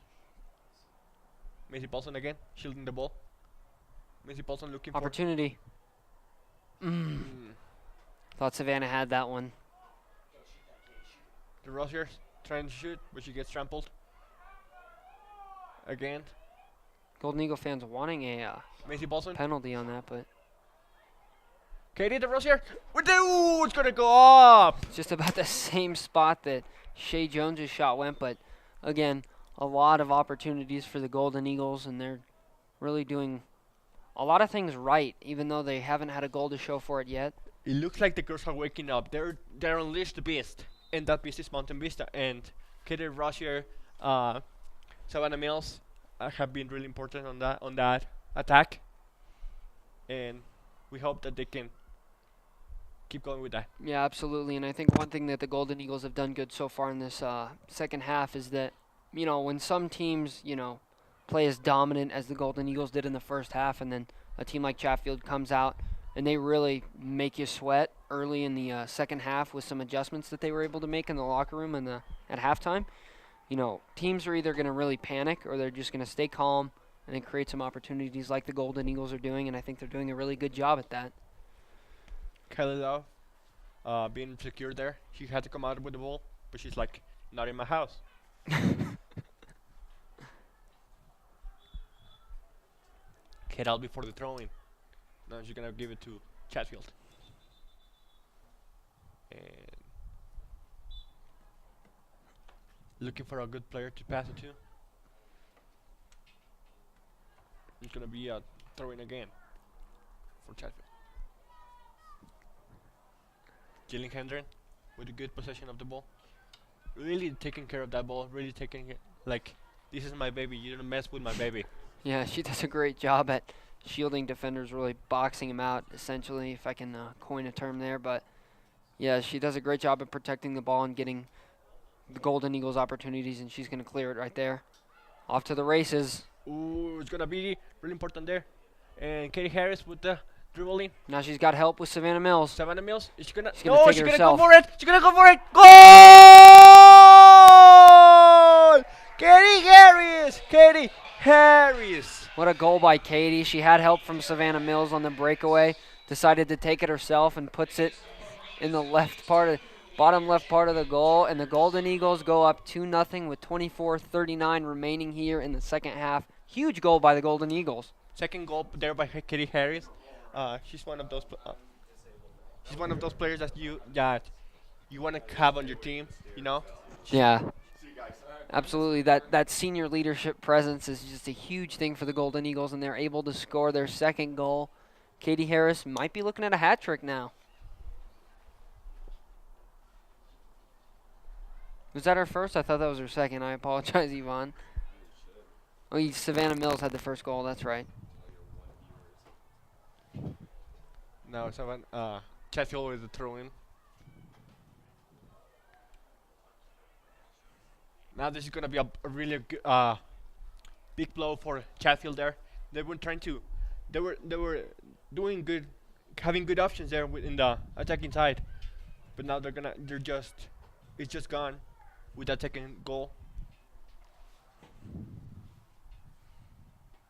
Macy Paulson again, shielding the ball. Macy Paulson looking Opportunity. Thought Savannah had that one. for the Rossiers trying to shoot, but she gets trampled. Again, Golden Eagle fans wanting a Macy Paulson. penalty on that, but Katie the Rossier. With the ooh, it's gonna go up. it's just about the same spot that Shay Jones' shot went. But again, a lot of opportunities for the Golden Eagles, and they're really doing a lot of things right, even though they haven't had a goal to show for it yet. It looks like the girls are waking up. They're unleashed the beast, and that beast is Mountain Vista. And Katie Rossier, Savannah Mills have been really important on that attack, and we hope that they can keep going with that. Yeah, absolutely. And I think one thing that the Golden Eagles have done good so far in this second half is that, when some teams, play as dominant as the Golden Eagles did in the first half, and then a team like Chatfield comes out and they really make you sweat early in the second half with some adjustments that they were able to make in the locker room and at halftime. Teams are either going to really panic or they're just going to stay calm and then create some opportunities like the Golden Eagles are doing, and I think they're doing a really good job at that. Kylie Love, being secure there. She had to come out with the ball, but she's like, not in my house. Kate out before the throwing. Now she's gonna give it to Chatfield. And looking for a good player to pass it to. It's gonna be a throw-in again for Chatfield. Jillian Hendren with a good possession of the ball. Really taking care of that ball. Really taking it like, this is my baby. You don't mess with my baby. Yeah, she does a great job at shielding defenders, really boxing him out, essentially, if I can coin a term there. But, yeah, she does a great job at protecting the ball and getting the Golden Eagles opportunities, and she's going to clear it right there. Off to the races. Ooh, it's gonna be really important there. And Katie Harris with the dribbling. Now she's got help with Savannah Mills. Savannah Mills, is she gonna? She's gonna No, take she's it gonna go herself. for it. She's gonna go for it. Goal! Katie Harris. Katie Harris. What a goal by Katie. She had help from Savannah Mills on the breakaway, decided to take it herself and puts it in the bottom left part of the goal, and the Golden Eagles go up 2-0 with 24:39 remaining here in the second half. Huge goal by the Golden Eagles. Second goal there by Katie Harris. She's one of those. She's one of those players that you want to have on your team. Yeah. Absolutely. That senior leadership presence is just a huge thing for the Golden Eagles, and they're able to score their second goal. Katie Harris might be looking at a hat trick now. Was that her first? I thought that was her second. I apologize, Yvonne. Oh, Savannah Mills had the first goal. That's right. Now Chatfield with the throw-in. Now this is gonna be a really big blow for Chatfield there. They were doing good, having good options there in the attacking side, but now it's just gone with that second goal.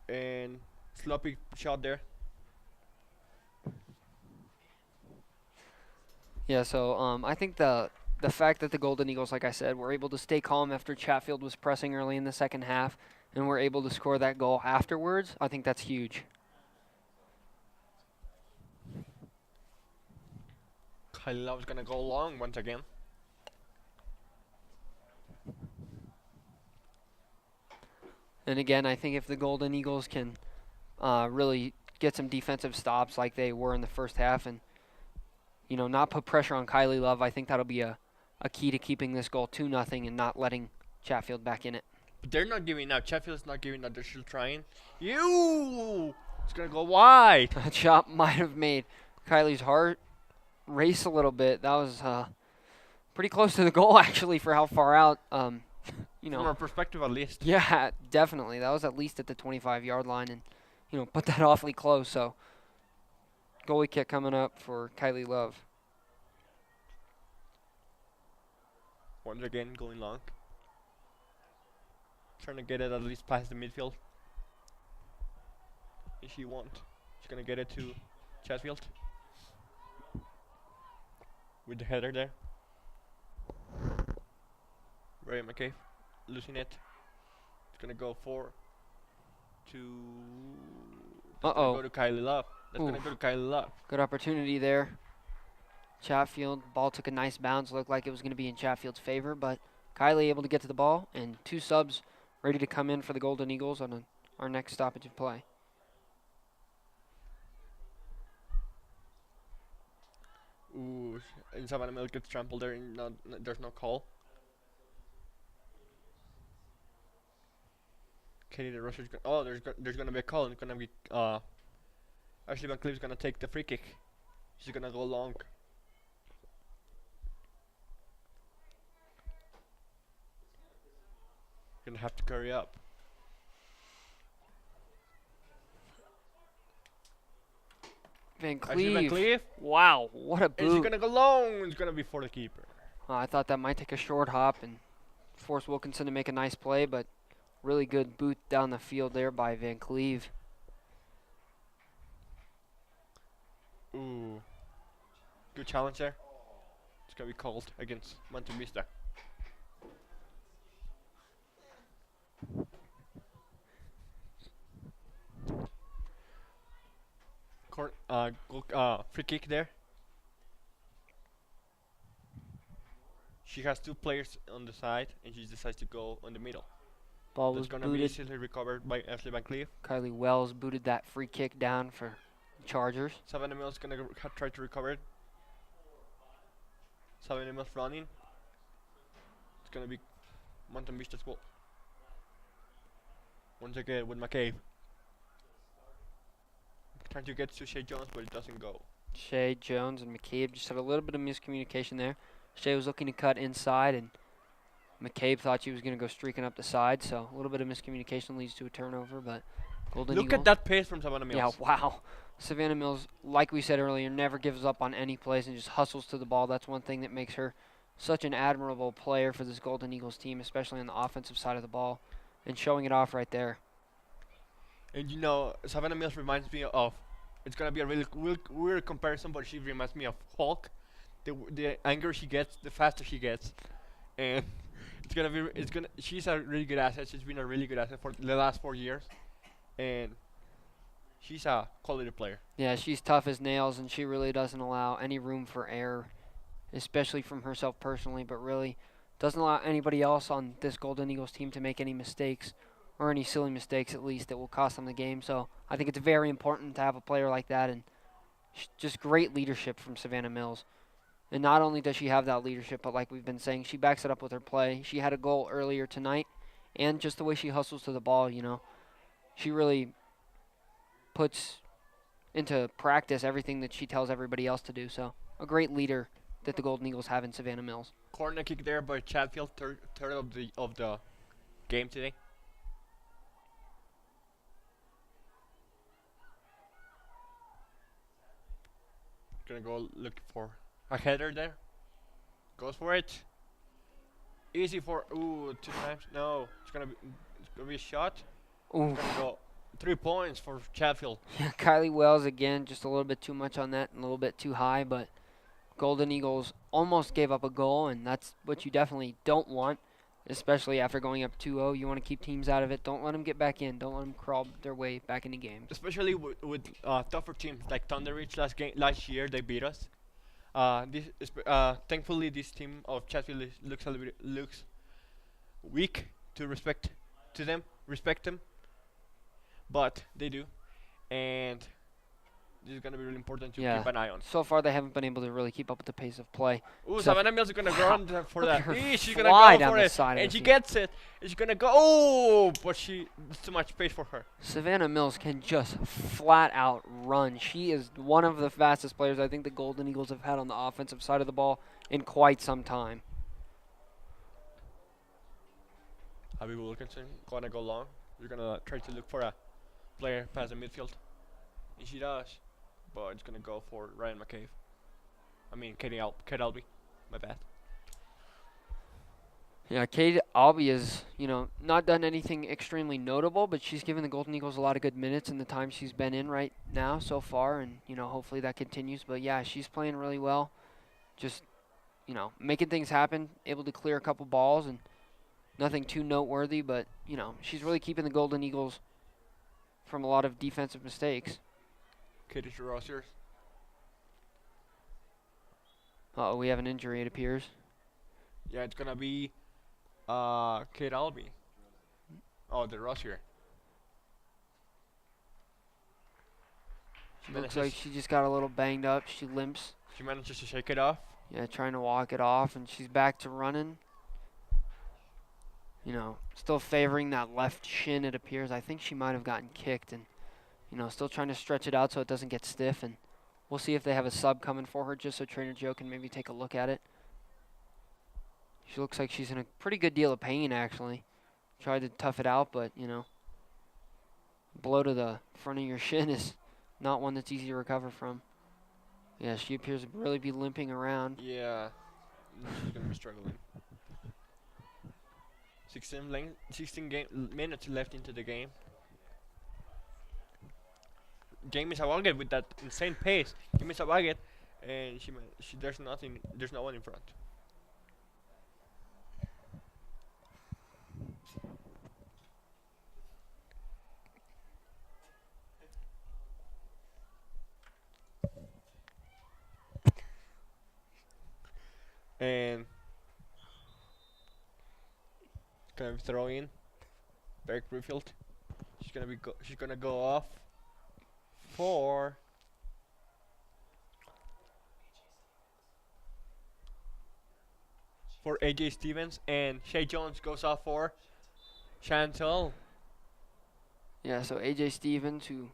And sloppy shot there. Yeah, so I think the the fact that the Golden Eagles, like I said, were able to stay calm after Chatfield was pressing early in the second half and were able to score that goal afterwards, I think that's huge. Kylie Love's gonna go long once again. And again, I think if the Golden Eagles can really get some defensive stops like they were in the first half and, not put pressure on Kylie Love, I think that'll be a key to keeping this goal 2-0 and not letting Chatfield back in it. But they're not giving up. Sheffield's not giving up. They're still trying. It's gonna go wide. That shot might have made Kylie's heart race a little bit. That was pretty close to the goal, actually, for how far out. From our perspective, at least. Yeah, definitely. That was at least at the 25-yard line, and put that awfully close. So, goalie kick coming up for Kylie Love. Once again, going long. Trying to get it at least past the midfield. If she won't. She's gonna get it to Chatfield. With the header there. Ray McCabe losing it. It's gonna go Uh-oh. Go to Kylie Love. That's gonna go to Kylie Love. Good opportunity there. Chatfield, ball took a nice bounce. Looked like it was going to be in Chatfield's favor, but Kylie able to get to the ball, and 2 subs ready to come in for the Golden Eagles on our next stoppage of play. Ooh, and Savannah Mills gets trampled there, and there's no call. Katie the Rusher's there's gonna be a call, and it's gonna be Ashley Van Cleef's gonna take the free kick. She's gonna go long. Gonna have to curry up. Van Ashley Van Cleef. Cleef. Wow, what a And she's boot. gonna go long. It's gonna be for the keeper. I thought that might take a short hop and force Wilkinson to make a nice play, but really good boot down the field there by Van Cleef. Ooh. Good challenge there. It's gonna be called against Vista. Free kick there. She has 2 players on the side, and she decides to go on the middle. Ball That's was gonna be booted. easily recovered by Ashley Van Cleef. Kylie Wells booted that free kick down for the Chargers. Savannah Mills gonna try to recover it. Savannah Mills running. It's gonna be Vista's goal. Once again with McCabe. Trying to get to Shea Jones, but it doesn't go. Shea Jones and McCabe just had a little bit of miscommunication there. Shea was looking to cut inside, and McCabe thought she was going to go streaking up the side, so a little bit of miscommunication leads to a turnover, but Golden Look Eagle. at that pace from Savannah Mills. Yeah, wow. Savannah Mills, like we said earlier, never gives up on any plays and just hustles to the ball. That's one thing that makes her such an admirable player for this Golden Eagles team, especially on the offensive side of the ball, and showing it off right there. And Savannah Mills reminds me of. It's gonna be a really weird comparison, but she reminds me of Hulk. The angrier she gets, the faster she gets, and She's a really good asset. She's been a really good asset for the last 4 years, and she's a quality player. Yeah, she's tough as nails, and she really doesn't allow any room for error, especially from herself personally, but really doesn't allow anybody else on this Golden Eagles team to make any mistakes, or any silly mistakes at least, that will cost them the game. So I think it's very important to have a player like that, and just great leadership from Savannah Mills. And not only does she have that leadership, but like we've been saying, she backs it up with her play. She had a goal earlier tonight, and just the way she hustles to the ball, she really puts into practice everything that she tells everybody else to do. So a great leader that the Golden Eagles have in Savannah Mills. Corner kick there by Chatfield, third of the game today. Gonna go look for a header there. Goes for it. Easy for 2 times. No, it's gonna be a shot. Ooh. Gonna go 3 points for Chatfield. Yeah, Kylie Wells again, just a little bit too much on that and a little bit too high, but Golden Eagles almost gave up a goal, and that's what you definitely don't want, especially after going up 2-0. You want to keep teams out of it. Don't let them get back in. Don't let them crawl their way back into games. Especially with tougher teams like Thunderbridge last year, they beat us. Thankfully, this team of Chatfield looks a little bit looks weak to them, respect them, but they do, and this is gonna be really important to keep an eye on. So far, they haven't been able to really keep up with the pace of play. Ooh, Savannah Mills is gonna go on for that. She's gonna fly go down for the it, side of and the she field. gets it. And she's gonna go. Oh, but it's too much space for her. Savannah Mills can just flat out run. She is one of the fastest players I think the Golden Eagles have had on the offensive side of the ball in quite some time. Abby Wilkinson gonna go long. You're gonna try to look for a player past the midfield, and she does, but it's gonna go for Ryan McCabe. I mean, Kate Albee. My bad. Yeah, Kate Albee has, not done anything extremely notable, but she's given the Golden Eagles a lot of good minutes in the time she's been in right now so far, and, hopefully that continues. But, yeah, she's playing really well. Just, making things happen, able to clear a couple balls, and nothing too noteworthy, but, she's really keeping the Golden Eagles from a lot of defensive mistakes. Katie Rossiers. Uh-oh, we have an injury, it appears. Yeah, it's gonna be Kate Albee. Oh, the Rossier. She looks like she just got a little banged up. She limps. She manages to shake it off. Yeah, trying to walk it off, and she's back to running. Still favoring that left shin, it appears. I think she might have gotten kicked, and, still trying to stretch it out so it doesn't get stiff. And we'll see if they have a sub coming for her, just so Trainer Joe can maybe take a look at it. She looks like she's in a pretty good deal of pain, actually. Tried to tough it out, but, blow to the front of your shin is not one that's easy to recover from. Yeah, she appears to really be limping around. Yeah, she's going to be struggling. 16 minutes left into the game. Jamie Sabaget with that insane pace. Jamie Sabaget, and there's no one in front. And gonna throw in Beck Bruffield. She's gonna go off for AJ Stevens, and Shay Jones goes off for Chantal. Yeah, so AJ Stevens, who,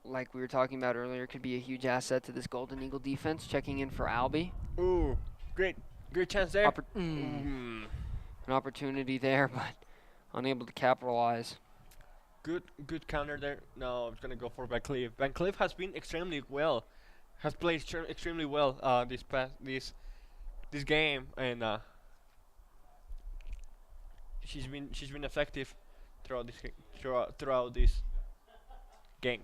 like we were talking about earlier, could be a huge asset to this Golden Eagle defense, checking in for Albee. Ooh, great chance there. An opportunity there, but unable to capitalize. Good counter there. No, it's gonna go for Van Cleef. Van Cleef has been extremely well, has played extremely well this game, and she's been effective throughout this game.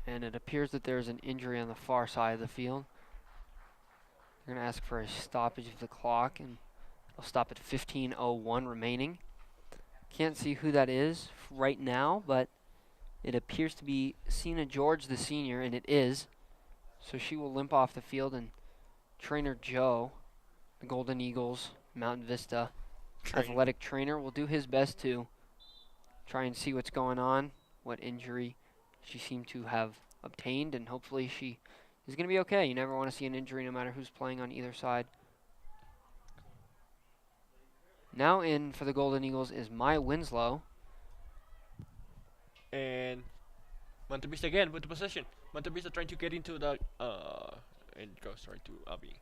And it appears that there's an injury on the far side of the field. They're going to ask for a stoppage of the clock, and they'll stop at 15:01 remaining. Can't see who that is right now, but it appears to be Cena George, the senior, and it is. So she will limp off the field, and Trainer Joe, the Golden Eagles, Mountain Vista athletic trainer, will do his best to try and see what's going on, what injury she seemed to have obtained, and hopefully she is going to be okay. You never want to see an injury no matter who's playing on either side. Now in for the Golden Eagles is Maya Winslow. And Montevista again with the possession. Montevista trying to get into the and goes right to Abby.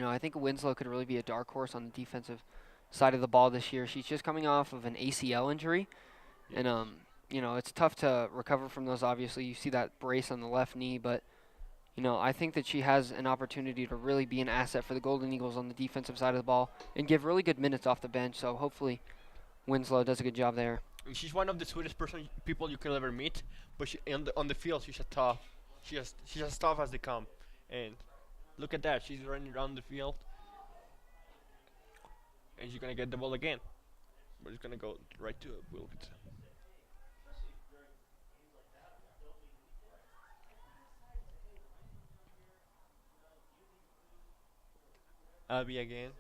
I think Winslow could really be a dark horse on the defensive side of the ball this year. She's just coming off of an ACL injury, and it's tough to recover from those. Obviously, you see that brace on the left knee, but I think that she has an opportunity to really be an asset for the Golden Eagles on the defensive side of the ball and give really good minutes off the bench. So hopefully Winslow does a good job there. And she's one of the sweetest people you could ever meet. But on the field, she's a tough. She's as tough as they come. And look at that, she's running around the field, and she's gonna get the ball again. But it's gonna go right to Wilkinson. Abby again.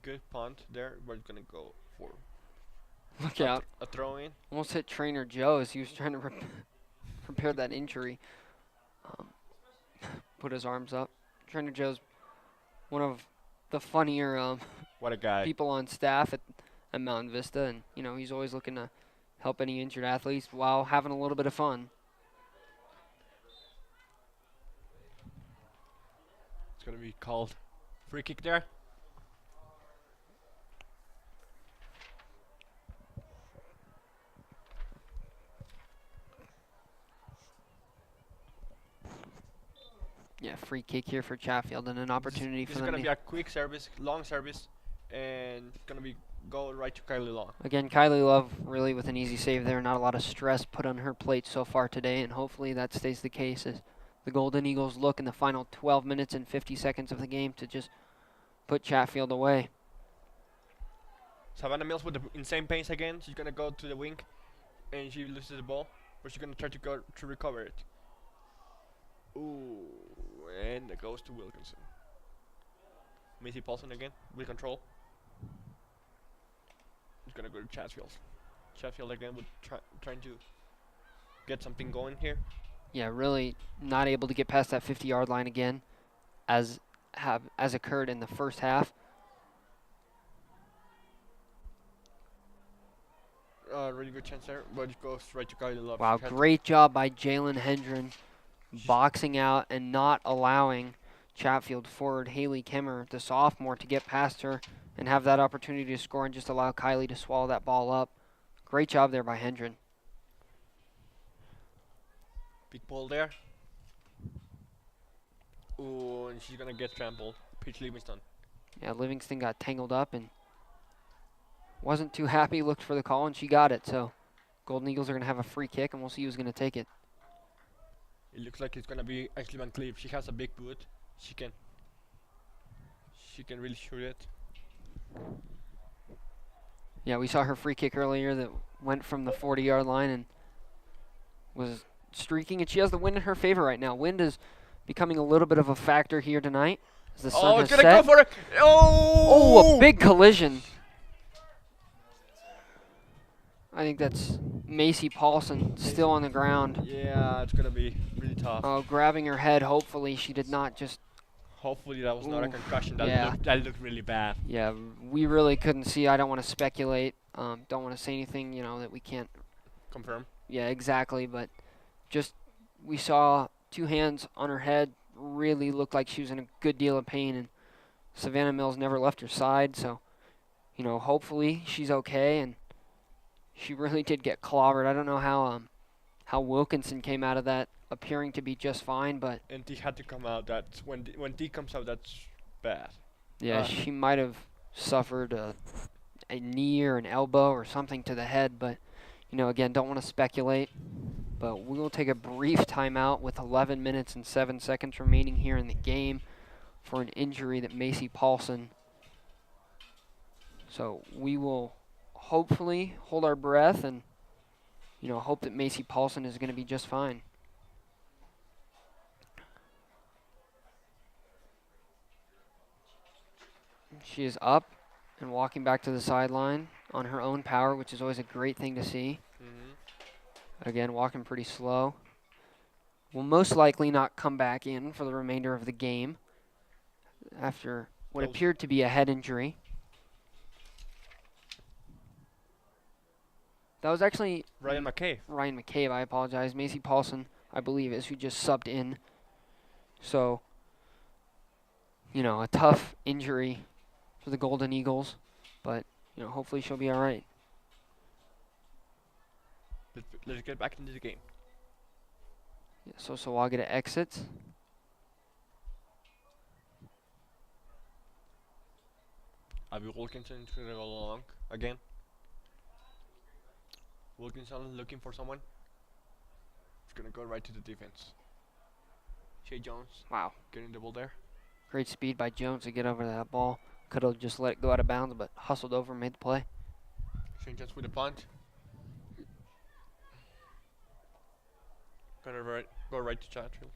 Good punt there, but it's gonna go for Look out. a throw in. Almost hit Trainer Joe as he was trying to repair that injury. Um, put his arms up. Trainer Joe's one of the funnier What a guy. people on staff at Mountain Vista, and he's always looking to help any injured athletes while having a little bit of fun. It's gonna be called free kick there. Yeah, free kick here for Chatfield and an opportunity This for is them gonna to... be a quick service, long service, and it's gonna be go right to Kylie Long. Again, Kylie Love really with an easy save there. Not a lot of stress put on her plate so far today, and hopefully that stays the case as the Golden Eagles look in the final 12 minutes and 50 seconds of the game to just put Chatfield away. Savannah Mills with the insane pace again. She's gonna go to the wing, and she loses the ball, but she's gonna try to go to recover it. Ooh, and it goes to Wilkinson. Macy Paulson again with control. He's gonna go to Chatfield. Chatfield again with trying to get something going here. Yeah, really not able to get past that 50-yard line again, as occurred in the first half. Really good chance there, but it goes right to Kylie Love. Wow, great job by Jalen Hendren boxing out and not allowing Chatfield forward Haley Kimmer, the sophomore, to get past her and have that opportunity to score and just allow Kylie to swallow that ball up. Great job there by Hendren. Big ball there. Ooh, and she's gonna get trampled. Peach Livingston. Yeah, Livingston got tangled up and wasn't too happy, looked for the call, and she got it. So Golden Eagles are going to have a free kick, and we'll see who's going to take it. It looks like it's gonna be Ashley Van Cleef. She has a big boot. She can really shoot it. Yeah, we saw her free kick earlier that went from the 40-yard line and was streaking, and she has the wind in her favor right now. Wind is becoming a little bit of a factor here tonight as the sun has gonna set. go for it! Oh! Oh, a big collision. I think that's Macy Paulson still on the ground. Yeah, it's gonna be really tough. Grabbing her head. Hopefully she did not just... Hopefully that was not a Oof, concussion. yeah. That looked really bad. Yeah, we really couldn't see. I don't want to speculate. Don't want to say anything, that we can't... Confirm. Yeah, exactly. But just we saw two hands on her head. Really looked like she was in a good deal of pain. And Savannah Mills never left her side. So, hopefully she's okay. And she really did get clobbered. I don't know how Wilkinson came out of that appearing to be just fine, but And D had to come out. That's when D comes out. That's bad. yeah, she might have suffered a knee or an elbow or something to the head. But again, don't want to speculate. But we will take a brief timeout with 11 minutes and 7 seconds remaining here in the game for an injury that Macy Paulson. So we will hopefully hold our breath and hope that Macy Paulson is going to be just fine. She is up and walking back to the sideline on her own power, which is always a great thing to see. Again, walking pretty slow. Will most likely not come back in for the remainder of the game after what appeared to be a head injury. That was actually Ryan McCabe. Ryan McCabe, I apologize. Macy Paulson, I believe, is who just subbed in. So, a tough injury for the Golden Eagles, but, hopefully she'll be all right. Let's get back into the game. Yeah, so Sawagata exits. Abby Wilkinson is gonna go long again. Wilkinson looking for someone. He's gonna go right to the defense. Shea Jones Wow. getting the ball there. Great speed by Jones to get over that ball. Could have just let it go out of bounds, but hustled over and made the play. Shea Jones with the punt. Gonna go right to Chatfield.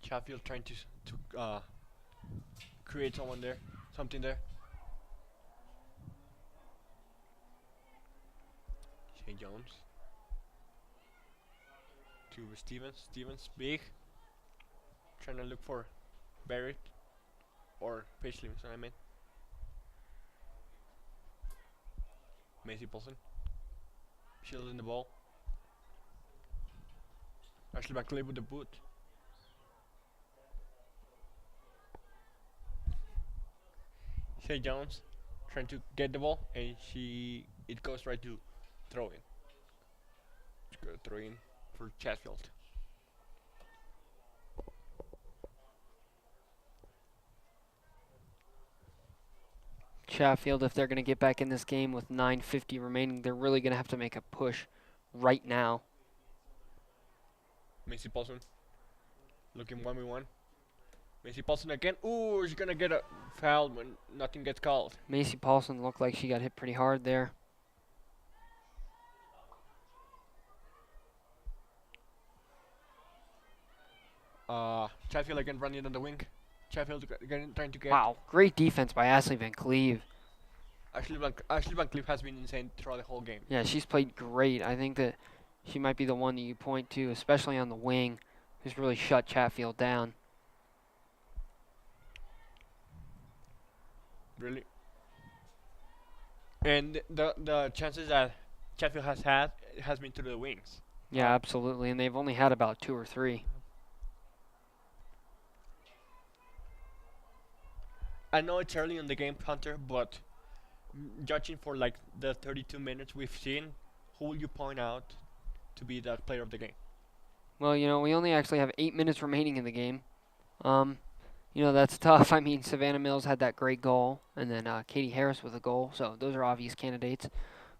Chatfield trying to create something there. Shea Jones to Stevens. Stevens big. Trying to look for Barrett or Paisley. I mean. Macy Paulson shielding the ball. Ashley Buckley with the boot. Shea Jones trying to get the ball, and it goes right to throw in. It's gonna throw in for Chatfield. Chatfield, if they're going to get back in this game with 9:50 remaining, they're really going to have to make a push right now. Macy Paulson looking 1v1. Macy Paulson again. Ooh, she's gonna get a foul when nothing gets called. Macy Paulson looked like she got hit pretty hard there. Chatfield again running on the wing. Chatfield again trying to get. Wow, great defense by Ashley Van Cleve. Ashley Van Cleef has been insane throughout the whole game. Yeah, she's played great. I think that she might be the one that you point to, especially on the wing, who's really shut Chatfield down. Really. And the chances that Chatfield has had has been through the wings. Yeah, absolutely, and they've only had about 2 or 3. I know it's early in the game, Hunter, but judging for like the 32 minutes we've seen, who will you point out to be the player of the game? Well, we only actually have 8 minutes remaining in the game. That's tough. I mean, Savannah Mills had that great goal, and then Katie Harris with a goal, so those are obvious candidates.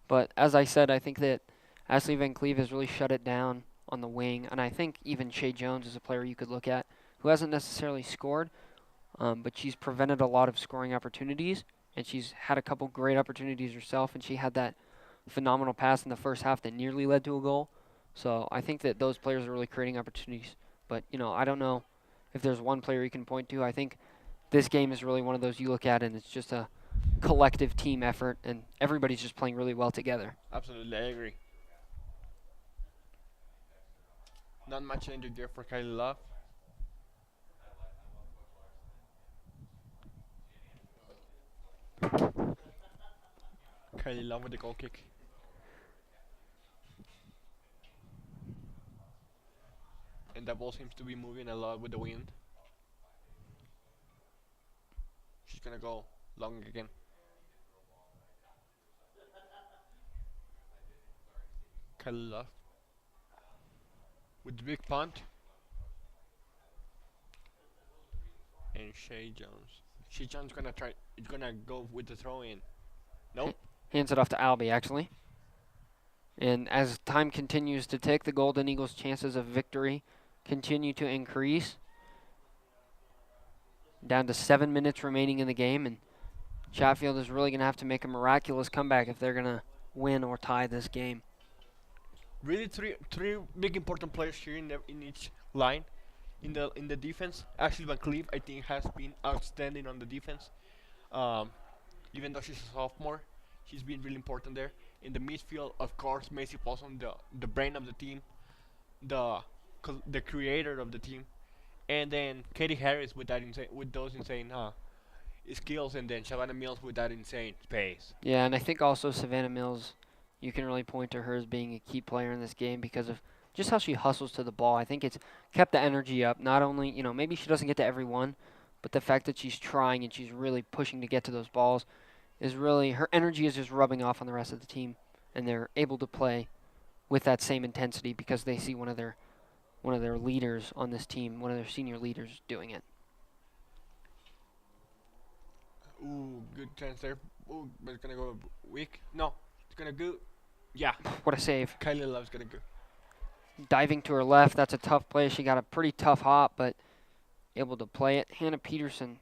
But as I said, I think that Ashley Van Cleve has really shut it down on the wing, and I think even Shea Jones is a player you could look at who hasn't necessarily scored, but she's prevented a lot of scoring opportunities, and she's had a couple great opportunities herself, and she had that phenomenal pass in the first half that nearly led to a goal. So I think that those players are really creating opportunities. But, I don't know if there's one player you can point to. I think this game is really one of those you look at and it's just a collective team effort, and everybody's just playing really well together. Absolutely, I agree. Not much danger there for Kylie Love. Kylie Love with the goal kick. And that ball seems to be moving a lot with the wind. She's gonna go long again. Kylie Love with the big punt. And Shea Jones. Shea Jones gonna go with the throw in. Nope. Hands it off to Albie, actually. And as time continues to tick, the Golden Eagles' chances of victory continue to increase. Down to 7 minutes remaining in the game, and Chatfield is really going to have to make a miraculous comeback if they're going to win or tie this game. Really, three big important players here in each line. In the defense, Ashley Van Cleef, I think, has been outstanding on the defense. Even though she's a sophomore, she's been really important there. In the midfield, of course, Macy Paulson, the brain of the team, the creator of the team, and then Katie Harris with those insane skills, and then Savannah Mills with that insane pace. Yeah, and I think also Savannah Mills, you can really point to her as being a key player in this game because of just how she hustles to the ball. I think it's kept the energy up. Not only, maybe she doesn't get to every one, but the fact that she's trying and she's really pushing to get to those balls is really, her energy is just rubbing off on the rest of the team, and they're able to play with that same intensity because they see one of their leaders on this team, one of their senior leaders doing it. Ooh, good chance there. Ooh, but it's gonna go weak. No, it's gonna go. Yeah, What a save. Kylie Love's gonna go. Diving to her left. That's a tough play. She got a pretty tough hop, but able to play it. Hannah Peterson.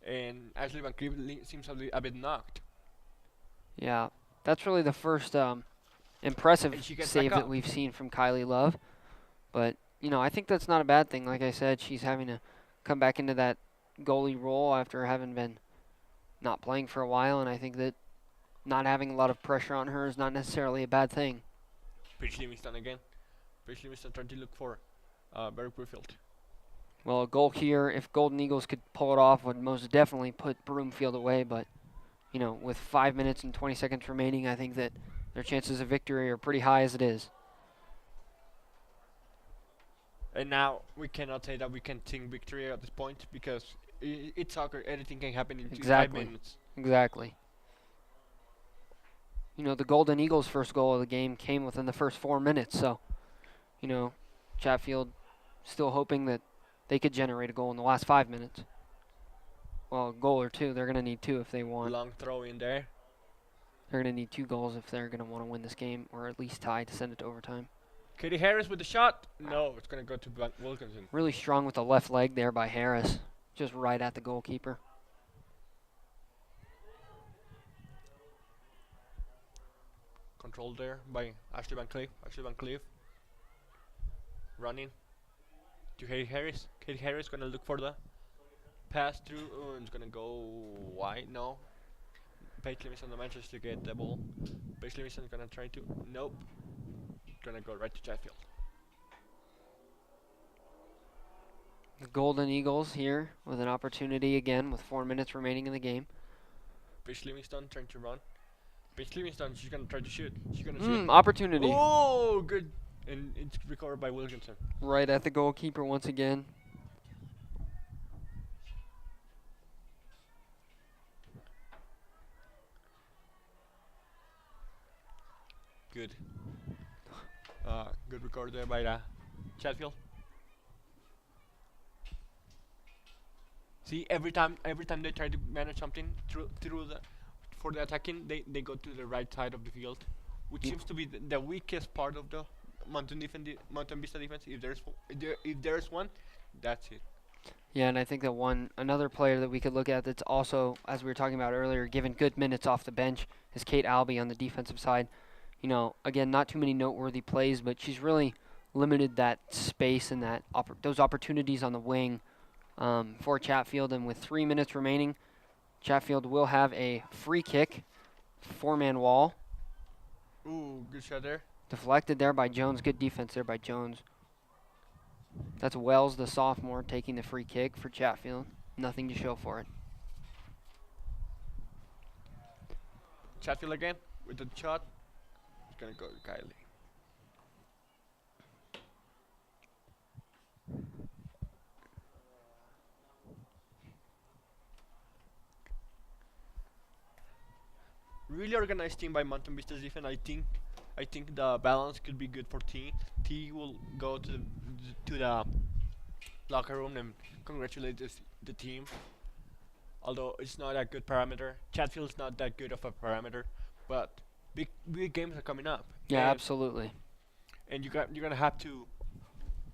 And Ashley Van Cleef seems a bit knocked. Yeah, that's really the first impressive And she gets save back that up. we've seen from Kylie Love. But, I think that's not a bad thing. Like I said, she's having to come back into that goalie role after having been not playing for a while, and I think that not having a lot of pressure on her is not necessarily a bad thing. Paige Livingston again. Paige Livingston trying to look for Barry Broomfield. Well, a goal here, if Golden Eagles could pull it off, would most definitely put Broomfield away. But, with 5 minutes and 20 seconds remaining, I think that their chances of victory are pretty high as it is. And now we cannot say that we can think victory at this point because it's soccer. Anything can happen in 5 minutes. Exactly. The Golden Eagles' first goal of the game came within the first 4 minutes. So, Chatfield still hoping that they could generate a goal in the last 5 minutes. Well, a goal or two. They're going to need two if they want. Long throw in there. They're going to need 2 goals if they're going to want to win this game, or at least tie to send it to overtime. Katie Harris with the shot. No, it's going to go to Wilkinson. Really strong with the left leg there by Harris. Just right at the goalkeeper. Controlled there by Ashley Van Cleef. Ashley Van Cleef. Running to Katie Harris. Katie Harris going to look for the pass through. Oh, it's going to go wide. No. Paige Livingston manages to get the ball. Paige Livingston is going to try to. Nope. Gonna go right to Chatfield. The Golden Eagles here with an opportunity again with 4 minutes remaining in the game. Paige Livingston trying to run. Paige Livingston, she's gonna try to shoot. She's gonna shoot. Opportunity. Oh, good. And it's recovered by Wilkinson. Right at the goalkeeper once again. Good. Good record there by Chatfield. See, every time they try to manage something through for the attacking, they go to the right side of the field, which seems to be the weakest part of the Mountain Vista defense. If there's one, that's it. Yeah, and I think that another player that we could look at that's also, as we were talking about earlier, given good minutes off the bench is Kate Albee on the defensive side. Again, not too many noteworthy plays, but she's really limited that space and those opportunities on the wing for Chatfield. And with 3 minutes remaining, Chatfield will have a free kick, 4-man wall. Ooh, good shot there. Deflected there by Jones. Good defense there by Jones. That's Wells, the sophomore, taking the free kick for Chatfield. Nothing to show for it. Chatfield again with the shot. It's gonna go to Kylie. Really organized team by Mountain Vista's defense. I think the balance could be good for T. T will go to the locker room and congratulate the team. Although it's not a good parameter. Chatfield's not that good of a parameter, but big games are coming up. Yeah, and absolutely. And you're gonna have to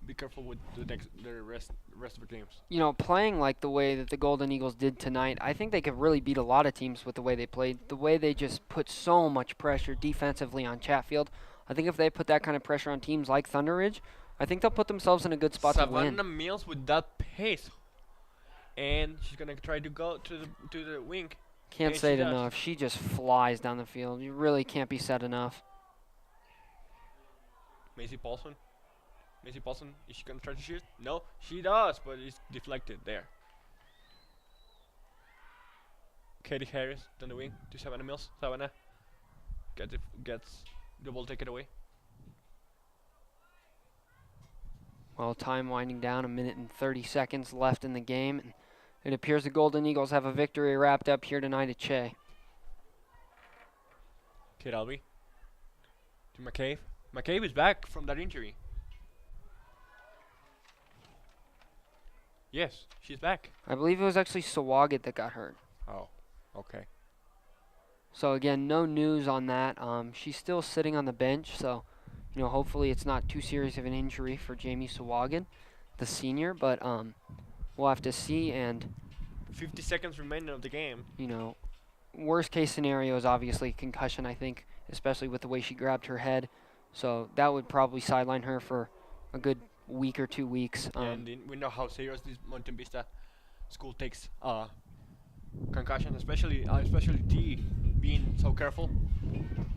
be careful with the rest of the games. Playing like the way that the Golden Eagles did tonight, I think they could really beat a lot of teams with the way they played. The way they just put so much pressure defensively on Chatfield. I think if they put that kind of pressure on teams like Thunder Ridge, I think they'll put themselves in a good spot to win. Savannah Mills with that pace, and she's gonna try to go to the wing. Can't say it enough. She just flies down the field. You really can't be said enough. Macy Paulson, is she gonna try to shoot? No, she does, but it's deflected there. Katie Harris down the wing to Savannah Mills. Savannah gets the ball taken away. Well, time winding down, 1 minute and 30 seconds left in the game. And it appears the Golden Eagles have a victory wrapped up here tonight at Che. Kate Albee to McCabe. McCabe is back from that injury. Yes, she's back. I believe it was actually Sawagat that got hurt. Oh. Okay. So again, no news on that. She's still sitting on the bench, so hopefully it's not too serious of an injury for Jamie Sawagan, the senior. But we'll have to see. And 50 seconds remaining of the game. you know, worst case scenario is obviously concussion. I think, especially with the way she grabbed her head. So that would probably sideline her for a good week or 2 weeks. Yeah, and we know how serious this Monte Vista school takes concussion, especially T being so careful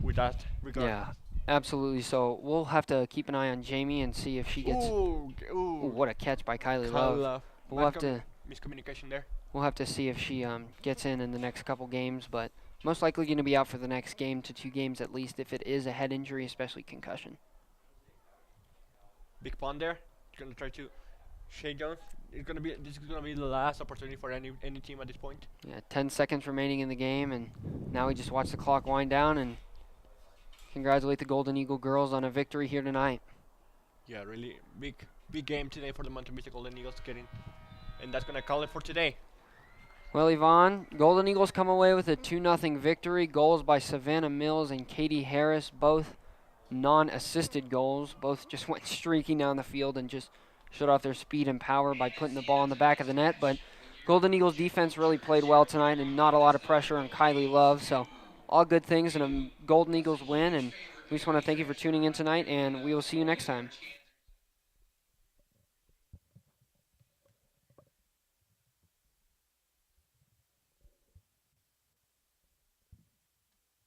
with that regard. Yeah, absolutely. So we'll have to keep an eye on Jamie and see if she gets. Ooh, Ooh, ooh. what a catch by Kylie Love. Kala. We'll have to Miscommunication there. we'll have to see if she gets in the next couple games, but most likely going to be out for the next game to 2 games at least if it is a head injury, especially concussion. Big pun there. Gonna try to Shay Jones. This is gonna be the last opportunity for any team at this point. Yeah, 10 seconds remaining in the game, and now we just watch the clock wind down and congratulate the Golden Eagle girls on a victory here tonight. Yeah, really big game today for the Mountain Vista Golden Eagles getting, and that's gonna call it for today. Well, Yvonne, Golden Eagles come away with a 2-0 victory. Goals by Savannah Mills and Katie Harris, both non-assisted goals. Both just went streaking down the field and just showed off their speed and power by putting the ball in the back of the net. But Golden Eagles defense really played well tonight and not a lot of pressure on Kylie Love. So all good things and a Golden Eagles win. And we just want to thank you for tuning in tonight, and we will see you next time.